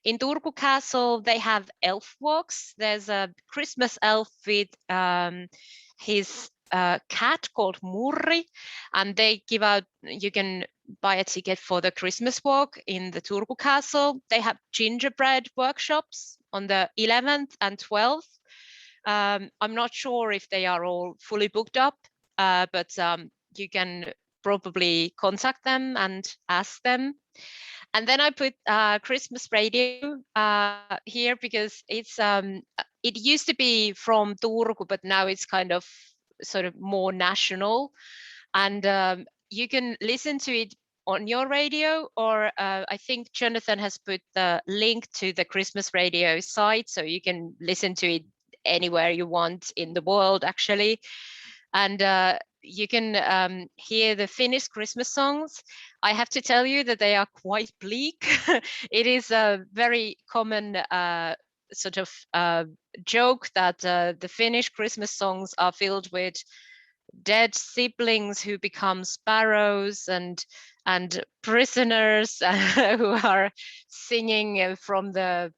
In Turku Castle, they have elf walks. There's a Christmas elf with his cat called Murri, and they give out, you can buy a ticket for the Christmas walk in the Turku Castle. They have gingerbread workshops on the 11th and 12th. I'm not sure if they are all fully booked up, but you can probably contact them and ask them. And then I put Christmas radio here because it's it used to be from Turku, but now it's kind of sort of more national, and you can listen to it on your radio, or I think Jonathan has put the link to the Christmas radio site, so you can listen to it anywhere you want in the world actually. And you can hear the Finnish Christmas songs. I have to tell you that they are quite bleak. It is a very common sort of joke that the Finnish Christmas songs are filled with dead siblings who become sparrows and prisoners who are singing from their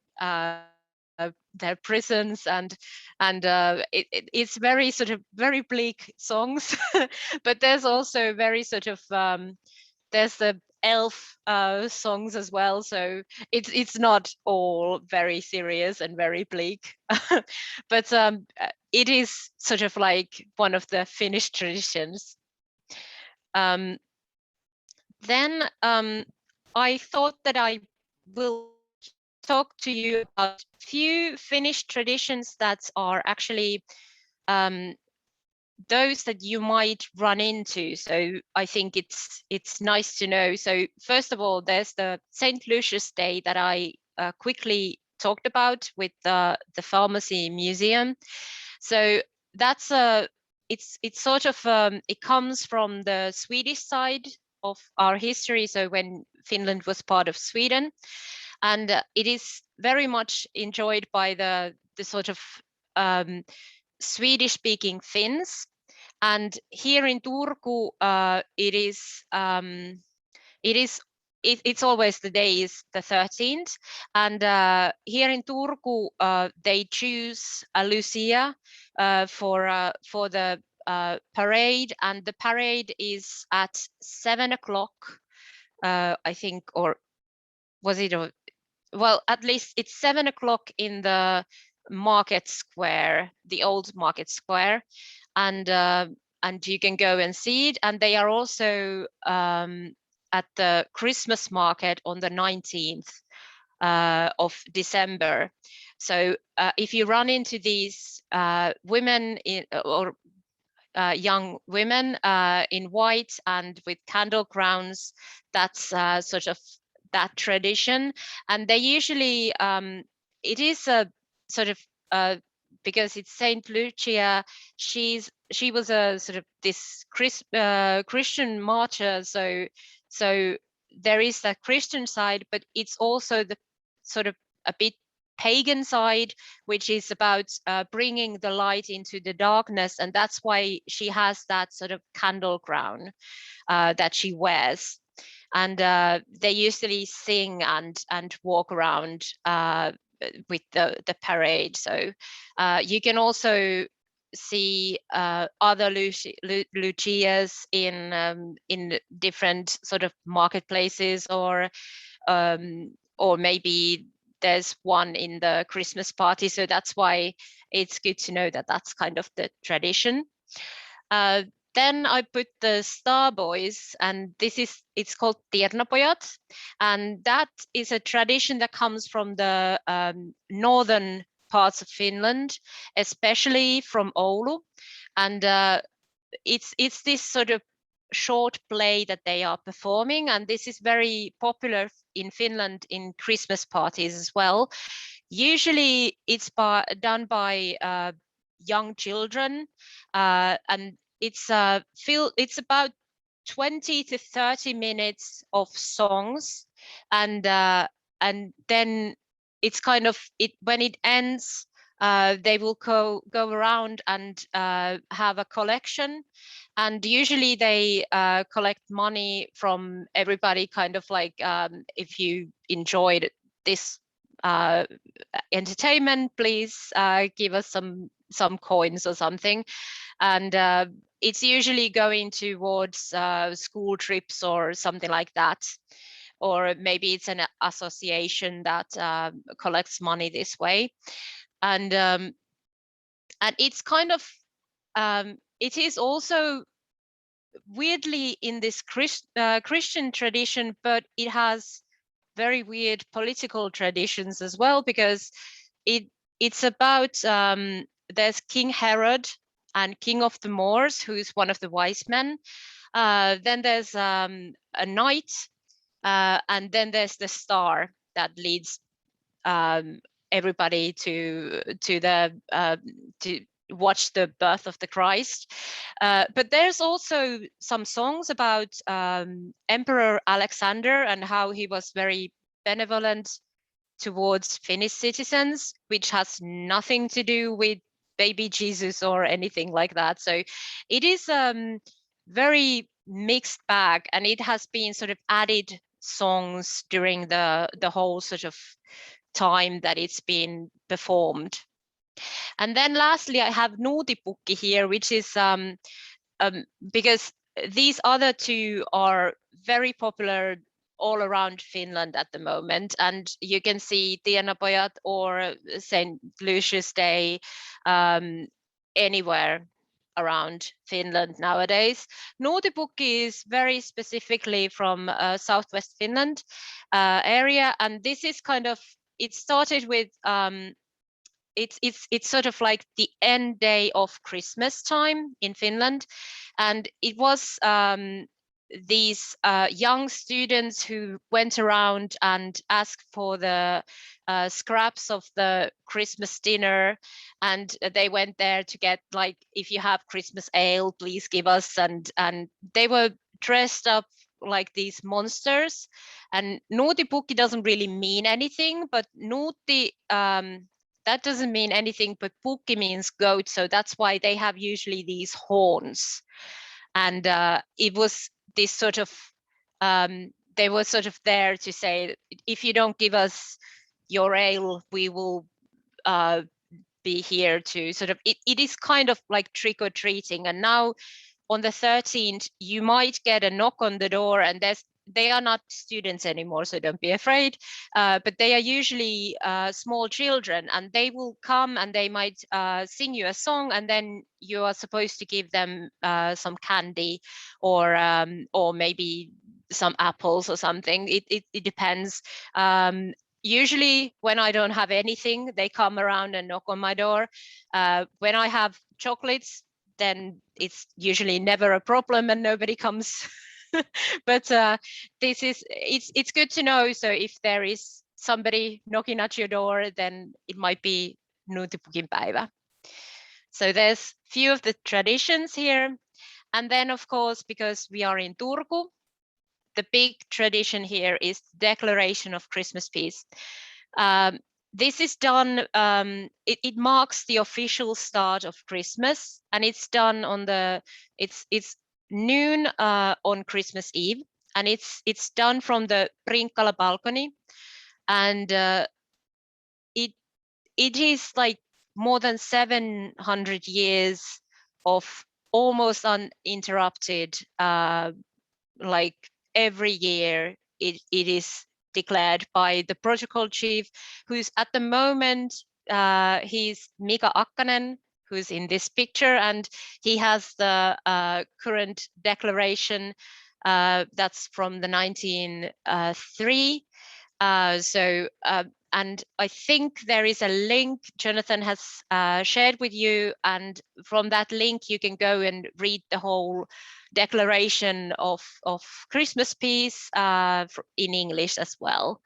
prisons, and it's very sort of very bleak songs. But there's also very sort of there's the elf songs as well, so it's not all very serious and very bleak. But it is sort of like one of the Finnish traditions. Then I thought that I will talk to you about a few Finnish traditions that are actually those that you might run into. So I think it's nice to know. So first of all, there's the St. Lucious Day that I quickly talked about with the Pharmacy Museum. So that's it's sort of it comes from the Swedish side of our history. So when Finland was part of Sweden, and it is very much enjoyed by the sort of Swedish-speaking Finns. And here in Turku, it's always the day is the 13th, and here in Turku they choose a Lucia for the parade, and the parade is at 7 o'clock, I think, or was it? Well, at least it's 7 o'clock in the market square, the old market square, and you can go and see it. And they are also at the Christmas market on the 19th of December. So if you run into these women or young women in white and with candle crowns, that's sort of that tradition. And they usually it is a sort of because it's Saint Lucia. She was a sort of this Christian martyr, so there is that Christian side, but it's also the sort of a bit pagan side, which is about bringing the light into the darkness, and that's why she has that sort of candle crown that she wears. And they usually sing and walk around with the parade. So you can also see other Lucias in different sort of marketplaces, or maybe there's one in the Christmas party. So that's why it's good to know that that's kind of the tradition. Then I put the Star Boys, and it's called Tiernapojat, and that is a tradition that comes from the northern parts of Finland, especially from Oulu, and it's this sort of short play that they are performing, and this is very popular in Finland in Christmas parties as well. Usually it's done by young children, and it's about 20 to 30 minutes of songs, and then it's kind of when it ends, they will go around and have a collection, and usually they collect money from everybody, kind of like if you enjoyed this entertainment, please give us some coins or something. And it's usually going towards school trips or something like that, or maybe it's an association that collects money this way. And it's kind of it is also weirdly in this Christian tradition, but it has very weird political traditions as well, because it's about there's King Herod and King of the Moors, who is one of the wise men. Then there's a knight, and then there's the star that leads everybody to watch the birth of the Christ. But there's also some songs about Emperor Alexander and how he was very benevolent towards Finnish citizens, which has nothing to do with baby Jesus or anything like that. So it is very mixed bag, and it has been sort of added songs during the whole sort of time that it's been performed. And then lastly, I have Nuutipukki here, which is because these other two are very popular all around Finland at the moment, and you can see Tiernapojat or St. Lucious Day anywhere around Finland nowadays. Nuutipukki is very specifically from southwest Finland area, and this is kind of, it started with it's sort of like the end day of Christmas time in Finland, and it was these young students who went around and asked for the scraps of the Christmas dinner, and they went there to get, like, if you have Christmas ale, please give us, and they were dressed up like these monsters. And Nuutipukki doesn't really mean anything, but Nuutti, that doesn't mean anything, but Pukki means goat, so that's why they have usually these horns. And it was this sort of, they were sort of there to say, if you don't give us your ale, we will be here to sort of, it is kind of like trick-or-treating. And now on the 13th, you might get a knock on the door, and they are not students anymore, so don't be afraid. But they are usually small children, and they will come and they might sing you a song, and then you are supposed to give them some candy, or maybe some apples or something. It depends. Usually when I don't have anything, they come around and knock on my door. When I have chocolates, then it's usually never a problem and nobody comes. But this is, it's good to know. So if there is somebody knocking at your door, then it might be Nuutipukin päivä. So there's few of the traditions here. And then, of course, because we are in Turku, the big tradition here is declaration of Christmas peace. This is done, it marks the official start of Christmas, and it's done on it's noon on Christmas Eve, and it's done from the Prinkala balcony, and it is like more than 700 years of almost uninterrupted, like every year it is declared by the protocol chief, who's at the moment, he's Mika Akkanen, who's in this picture, and he has the current declaration that's from the 1903. And I think there is a link Jonathan has shared with you, and from that link you can go and read the whole declaration of Christmas peace in English as well.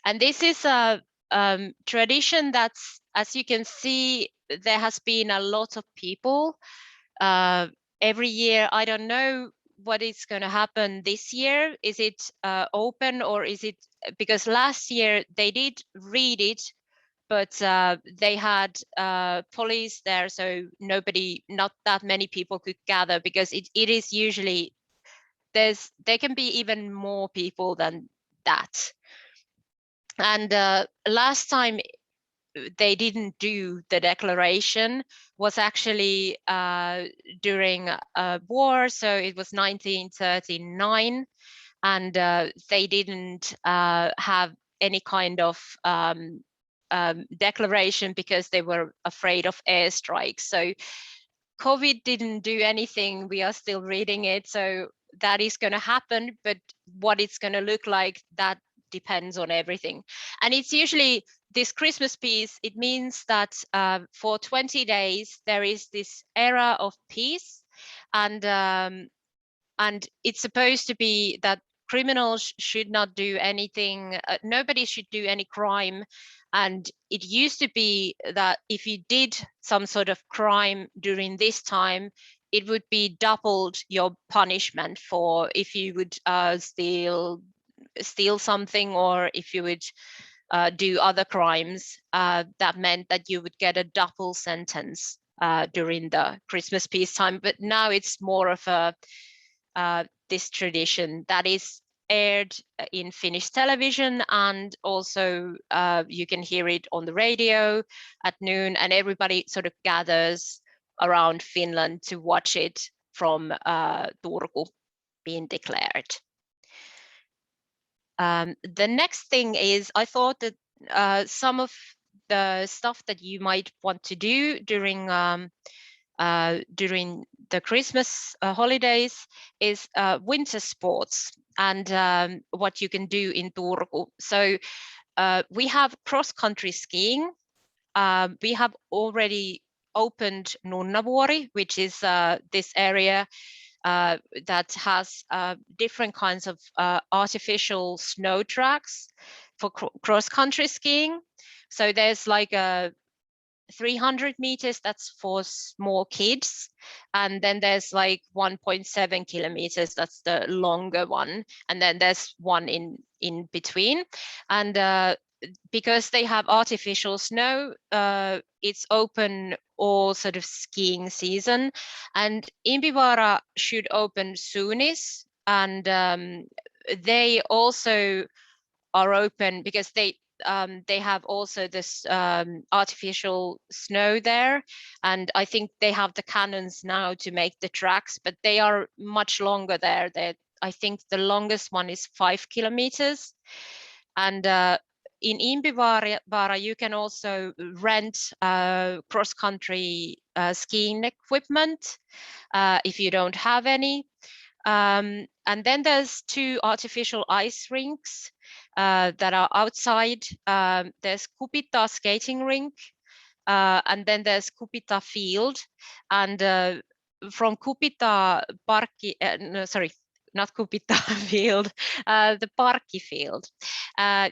And this is a tradition that's, as you can see, there has been a lot of people every year. I don't know what is going to happen this year. Is it open, or is it, because last year they did read it, but they had police there, so not that many people could gather, because it is usually, there can be even more people than that. And last time they didn't do the declaration was actually during a war, so it was 1939, and they didn't have any kind of declaration because they were afraid of airstrikes. So COVID didn't do anything. We are still reading it, so that is going to happen, but what it's going to look like, that depends on everything. And it's usually this Christmas peace, it means that for 20 days there is this era of peace, and it's supposed to be that criminals should not do anything, nobody should do any crime. And it used to be that if you did some sort of crime during this time, it would be doubled your punishment for if you would steal something, or if you would do other crimes. That meant that you would get a double sentence during the Christmas peace time. But now it's more of a this tradition that is aired in Finnish television, and also you can hear it on the radio at noon, and everybody sort of gathers around Finland to watch it from Turku being declared. The next thing is, I thought that some of the stuff that you might want to do during the Christmas holidays is winter sports, and what you can do in Turku. So we have cross-country skiing. We have already opened Nunnavuori, which is this area that has different kinds of artificial snow tracks for cross-country skiing. So there's like a 300 meters, that's for small kids, and then there's like 1.7 kilometers, that's the longer one, and then there's one in between. And because they have artificial snow, it's open all sort of skiing season, and Impivaara should open soonish, and they also are open because they have also this artificial snow there, and I think they have the cannons now to make the tracks, but they are much longer there. I think the longest one is 5 kilometers. And in Impivaara you can also rent cross-country skiing equipment if you don't have any. And then there's 2 artificial ice rinks that are outside. There's Kupita skating rink, and then there's Kupita field. And from Kupita Parkki, sorry, not Kupita field, the Parkki field,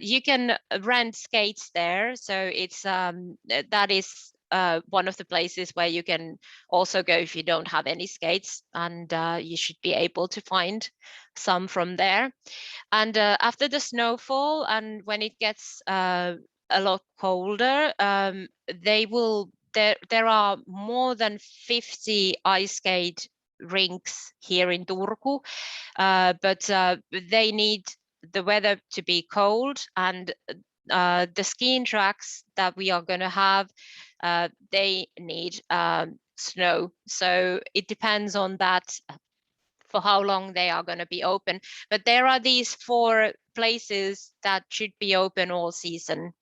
you can rent skates there. So it's that is one of the places where you can also go if you don't have any skates, and you should be able to find some from there. And after the snowfall, and when it gets a lot colder, there are more than 50 ice skate rinks here in Turku, but they need the weather to be cold, and the skiing tracks that we are going to have, they need snow. So it depends on that for how long they are going to be open. But there are these 4 places that should be open all season.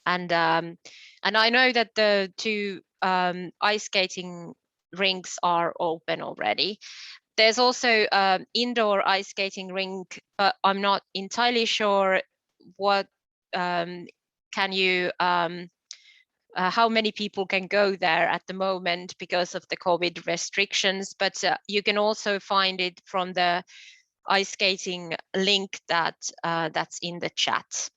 And I know that the 2 ice skating rinks are open already. There's also indoor ice skating rink, but I'm not entirely sure what can you how many people can go there at the moment because of the COVID restrictions, but you can also find it from the ice skating link that's in the chat.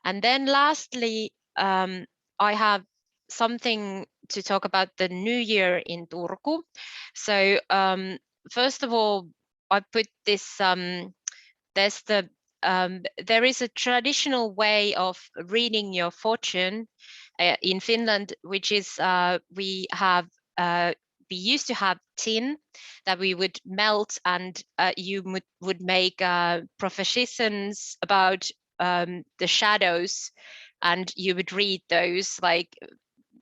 And then lastly, I have something to talk about the New Year in Turku. So first of all, I put this, there is a traditional way of reading your fortune in Finland, which is we used to have tin that we would melt, and you would make professions about the shadows, and you would read those, like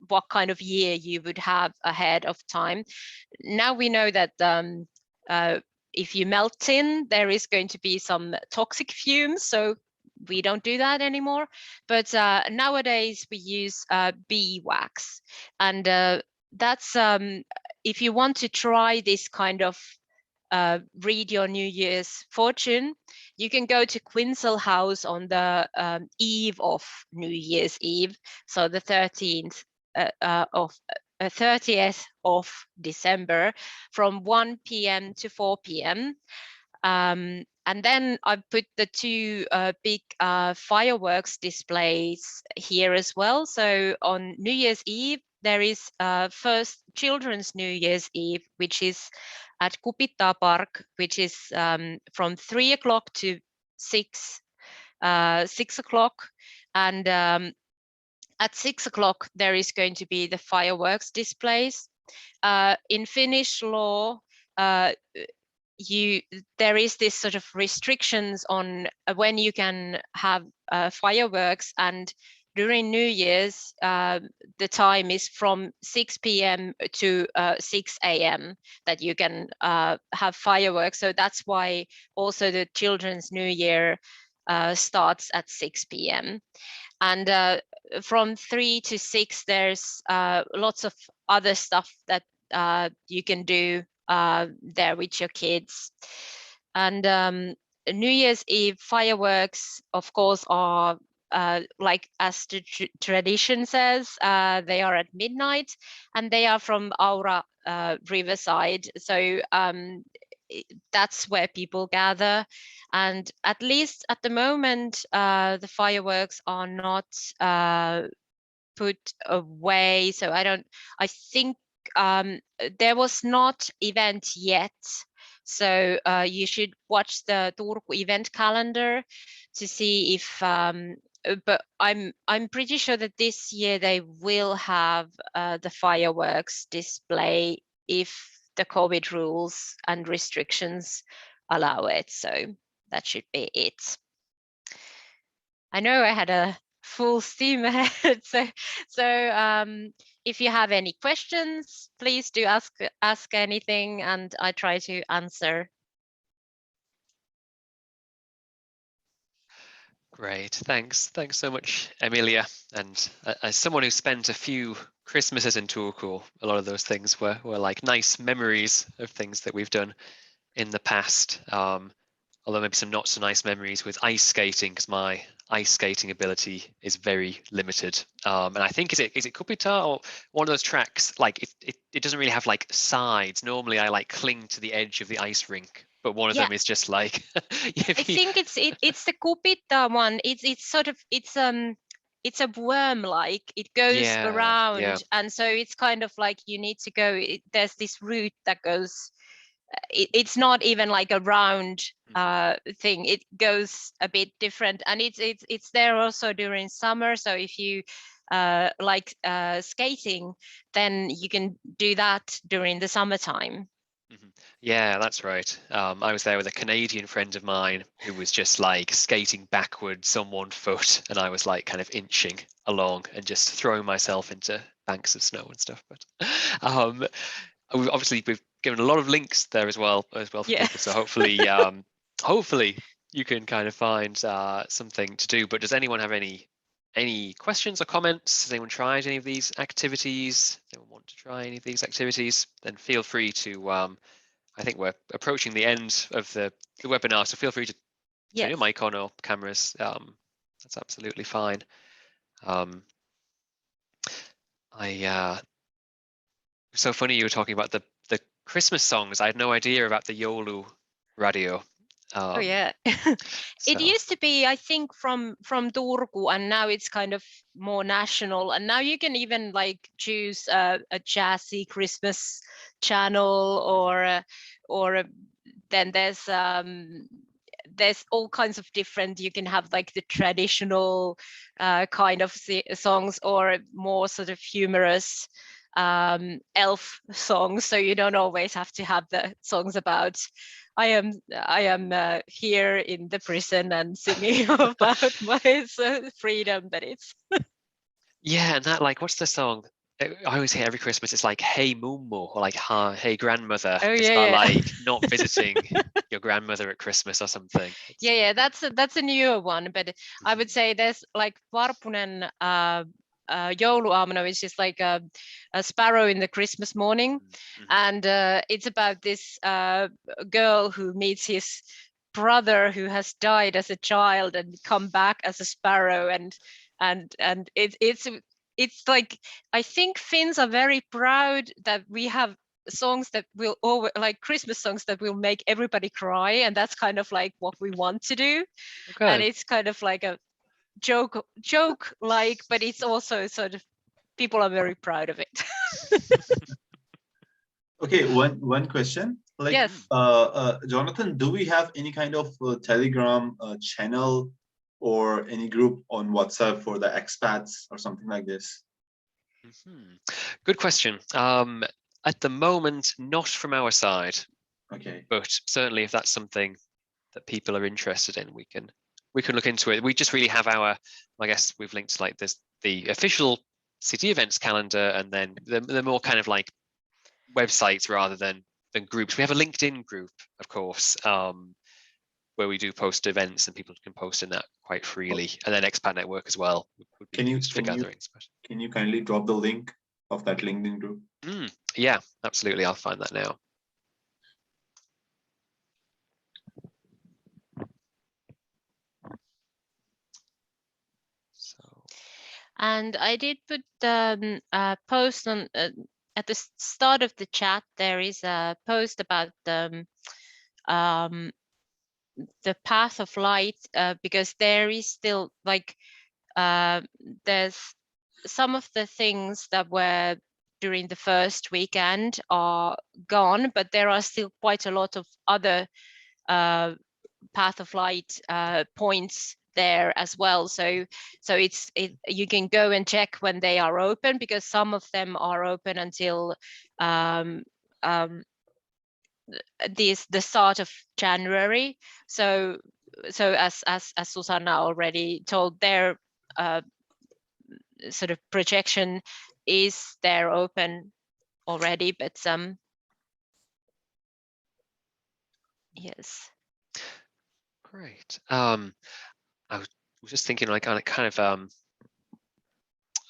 what kind of year you would have ahead of time. Now we know that if you melt tin, there is going to be some toxic fumes, so we don't do that anymore. But nowadays we use beeswax, and that's if you want to try this kind of read your New Year's fortune, you can go to Quinsel House on the eve of New Year's Eve, so the 30th of December, from 1 p.m. to 4 p.m. And then I put the 2 big fireworks displays here as well. So on New Year's Eve, there is first Children's New Year's Eve, which is at Borton Park, which is from 3 o'clock to 6 o'clock. And at 6 o'clock, there is going to be the fireworks displays. In Finnish law, there is this sort of restrictions on when you can have fireworks, and during New Year's, the time is from 6 p.m. to 6 a.m. that you can have fireworks. So that's why also the Children's New Year starts at 6 p.m. And from 3 to 6, there's lots of other stuff that you can do there with your kids. And New Year's Eve fireworks, of course, are like as the tradition says, they are at midnight, and they are from Aura Riverside. So that's where people gather. And at least at the moment, the fireworks are not put away. So I think there was not event yet. So you should watch the Turku event calendar to see if, but I'm pretty sure that this year they will have the fireworks display if the COVID rules and restrictions allow it. So that should be it. I know I had a full steam ahead. So if you have any questions, please do ask anything, and I try to answer. Great, thanks so much, Emilia. And as someone who spent a few Christmases in Turku, a lot of those things were like nice memories of things that we've done in the past. Although maybe some not so nice memories with ice skating, because my ice skating ability is very limited. And I think is it Kupita or one of those tracks, like it doesn't really have like sides. Normally I like cling to the edge of the ice rink, but one of them is just like I think it's the Kupita one. It's it's a worm, like it goes around, yeah. and so it's kind of like you need to go. There's this route that goes. It's not even like a round thing. It goes a bit different, and it's there also during summer. So if you like skating, then you can do that during the summertime. Yeah, that's right. I was there with a Canadian friend of mine who was just like skating backwards on one foot, and I was like kind of inching along and just throwing myself into banks of snow and stuff. But obviously we've given a lot of links there as well for people. So hopefully, hopefully you can kind of find something to do. But does anyone have any questions or comments? Has anyone tried any of these activities? Does anyone want to try any of these activities? Then feel free to. I think we're approaching the end of the webinar, so feel free to turn your mic on or cameras. That's absolutely fine. It's so funny you were talking about the Christmas songs. I had no idea about the Joulu radio. Oh yeah, it used to be, I think, from Turku, and now it's kind of more national. And now you can even like choose a jazzy Christmas channel, or then there's all kinds of different. You can have like the traditional kind of songs, or more sort of humorous elf songs. So you don't always have to have the songs about I am here in the prison and singing about my freedom, but it's yeah, and that, like, what's the song I always hear every Christmas? It's like "Hey Mumu" or like "Hey Grandmother." Oh, it's yeah, about yeah. like not visiting your grandmother at Christmas or something. Yeah, that's a newer one, but I would say there's like Varpunen jouluaamuna, which is like a sparrow in the Christmas morning, and it's about this girl who meets his brother who has died as a child and come back as a sparrow, and it's like, I think Finns are very proud that we have songs that will always, like Christmas songs that will make everybody cry, and that's kind of like what we want to do. Okay. And it's kind of like a joke like, but it's also sort of, people are very proud of it. Okay, one question. Like, yes. Jonathan, do we have any kind of Telegram channel or any group on WhatsApp for the expats or something like this? Good question. At the moment, not from our side. Okay. But certainly, if that's something that people are interested in, we can look into it. We just really have our, I guess we've linked like this, the official city events calendar, and then the more kind of like websites rather than groups. We have a LinkedIn group, of course, where we do post events, and people can post in that quite freely. And then Expat Network as well would be used for gatherings. Can you kindly drop the link of that LinkedIn group? Yeah, absolutely. I'll find that now. And I did put the post on at the start of the chat. There is a post about the path of light, because there is still like there's some of the things that were during the first weekend are gone, but there are still quite a lot of other path of light points there as well. So you can go and check when they are open, because some of them are open until the start of January. So as Susanna already told, their sort of projection is they're open already, but yes. Great. I was just thinking, like, on a kind of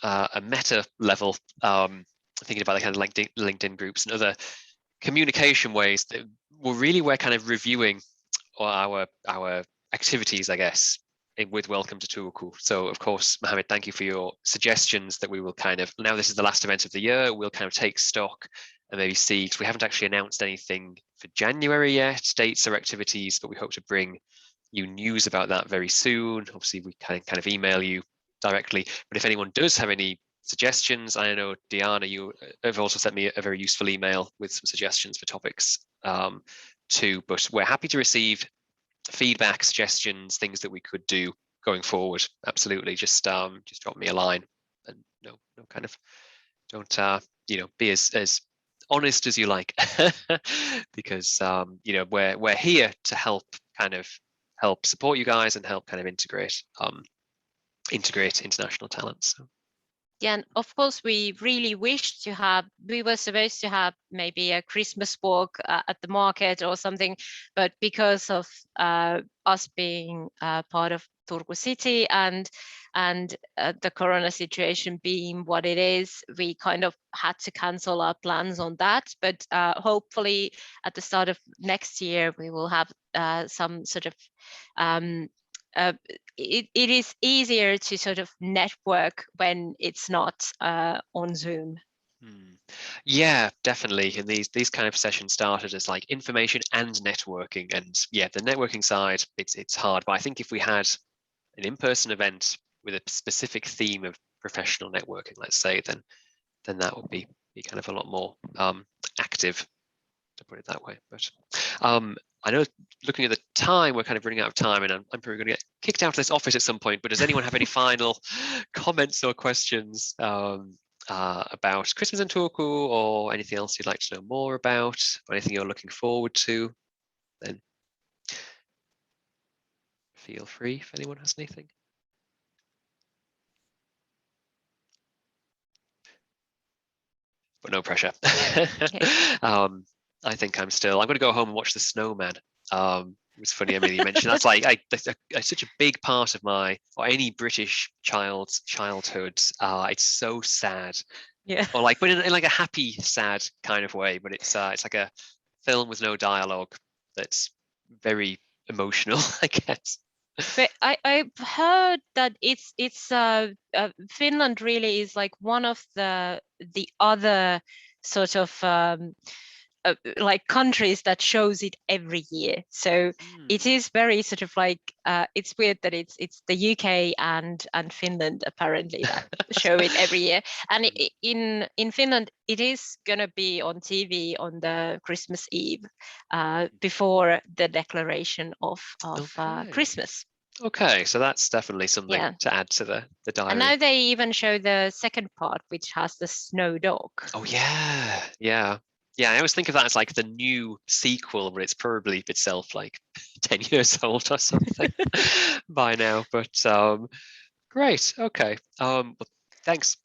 a meta level, thinking about the kind of LinkedIn groups and other communication ways that we're kind of reviewing our activities, I guess, with Welcome to Turku. So of course, Mohammed, thank you for your suggestions that we will kind of, now this is the last event of the year, we'll kind of take stock and maybe see, because we haven't actually announced anything for January yet, dates or activities, but we hope to bring you news about that very soon. Obviously, we kind of email you directly. But if anyone does have any suggestions, I know Diana, you have also sent me a very useful email with some suggestions for topics too. But we're happy to receive feedback, suggestions, things that we could do going forward. Absolutely, just drop me a line, and no kind of don't be as honest as you like, because we're here to help support you guys and help kind of integrate international talents. So. Yeah, and of course we really wish to have, we were supposed to have maybe a Christmas walk at the market or something, but because of us being part of Turku city and the corona situation being what it is, we kind of had to cancel our plans on that. But hopefully at the start of next year we will have some sort of it is easier to sort of network when it's not on Zoom. Yeah, definitely. And these kind of sessions started as like information and networking, and yeah, the networking side, it's hard. But I think if we had an in-person event with a specific theme of professional networking, let's say, then that would be kind of a lot more active, to put it that way. But I know, looking at the time, we're kind of running out of time, and I'm probably going to get kicked out of this office at some point. But does anyone have any final comments or questions about Christmas in Turku, or anything else you'd like to know more about, or anything you're looking forward to? Then feel free if anyone has anything. But no pressure. I think I'm going to go home and watch The Snowman. It was funny, Emily, you mentioned that's like such a big part of my, or any British child's childhood. It's so sad. Yeah. Or like, but in like a happy, sad kind of way. But it's like a film with no dialogue that's very emotional, I guess. But I've heard that it's Finland really is like one of the other sort of like countries that shows it every year. So it is very sort of like it's weird that it's the UK and Finland apparently that show it every year. And in Finland it is gonna be on TV on the Christmas Eve before the declaration of Christmas. Okay, so that's definitely something to add to the diary. And now they even show the second part, which has the snow dog. Oh yeah. I always think of that as like the new sequel, but it's probably itself like 10 years old or something by now. But great. Okay. Well, thanks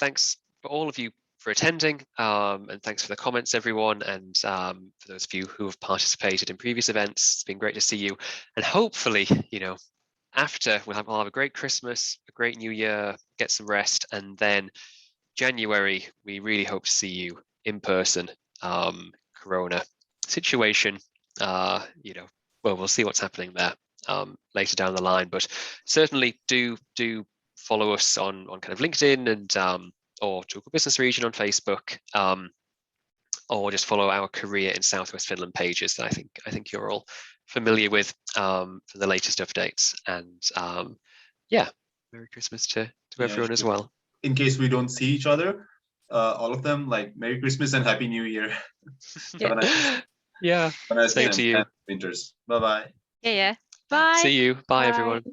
for all of you for attending, and thanks for the comments, everyone, and for those of you who have participated in previous events. It's been great to see you, and hopefully, after we'll have a great Christmas, a great New Year, get some rest, and then January we really hope to see you in person. Corona situation, we'll see what's happening there later down the line, but certainly do follow us on kind of LinkedIn and or Turku Business Region on Facebook, or just follow our Career in Southwest Finland pages that I think you're all familiar with for the latest updates. And Merry Christmas to everyone as well. In case we don't see each other, all of them, like Merry Christmas and Happy New Year. Yeah. Have a nice Same to you. Winters. Bye-bye. Yeah. Bye. See you. Bye. Everyone.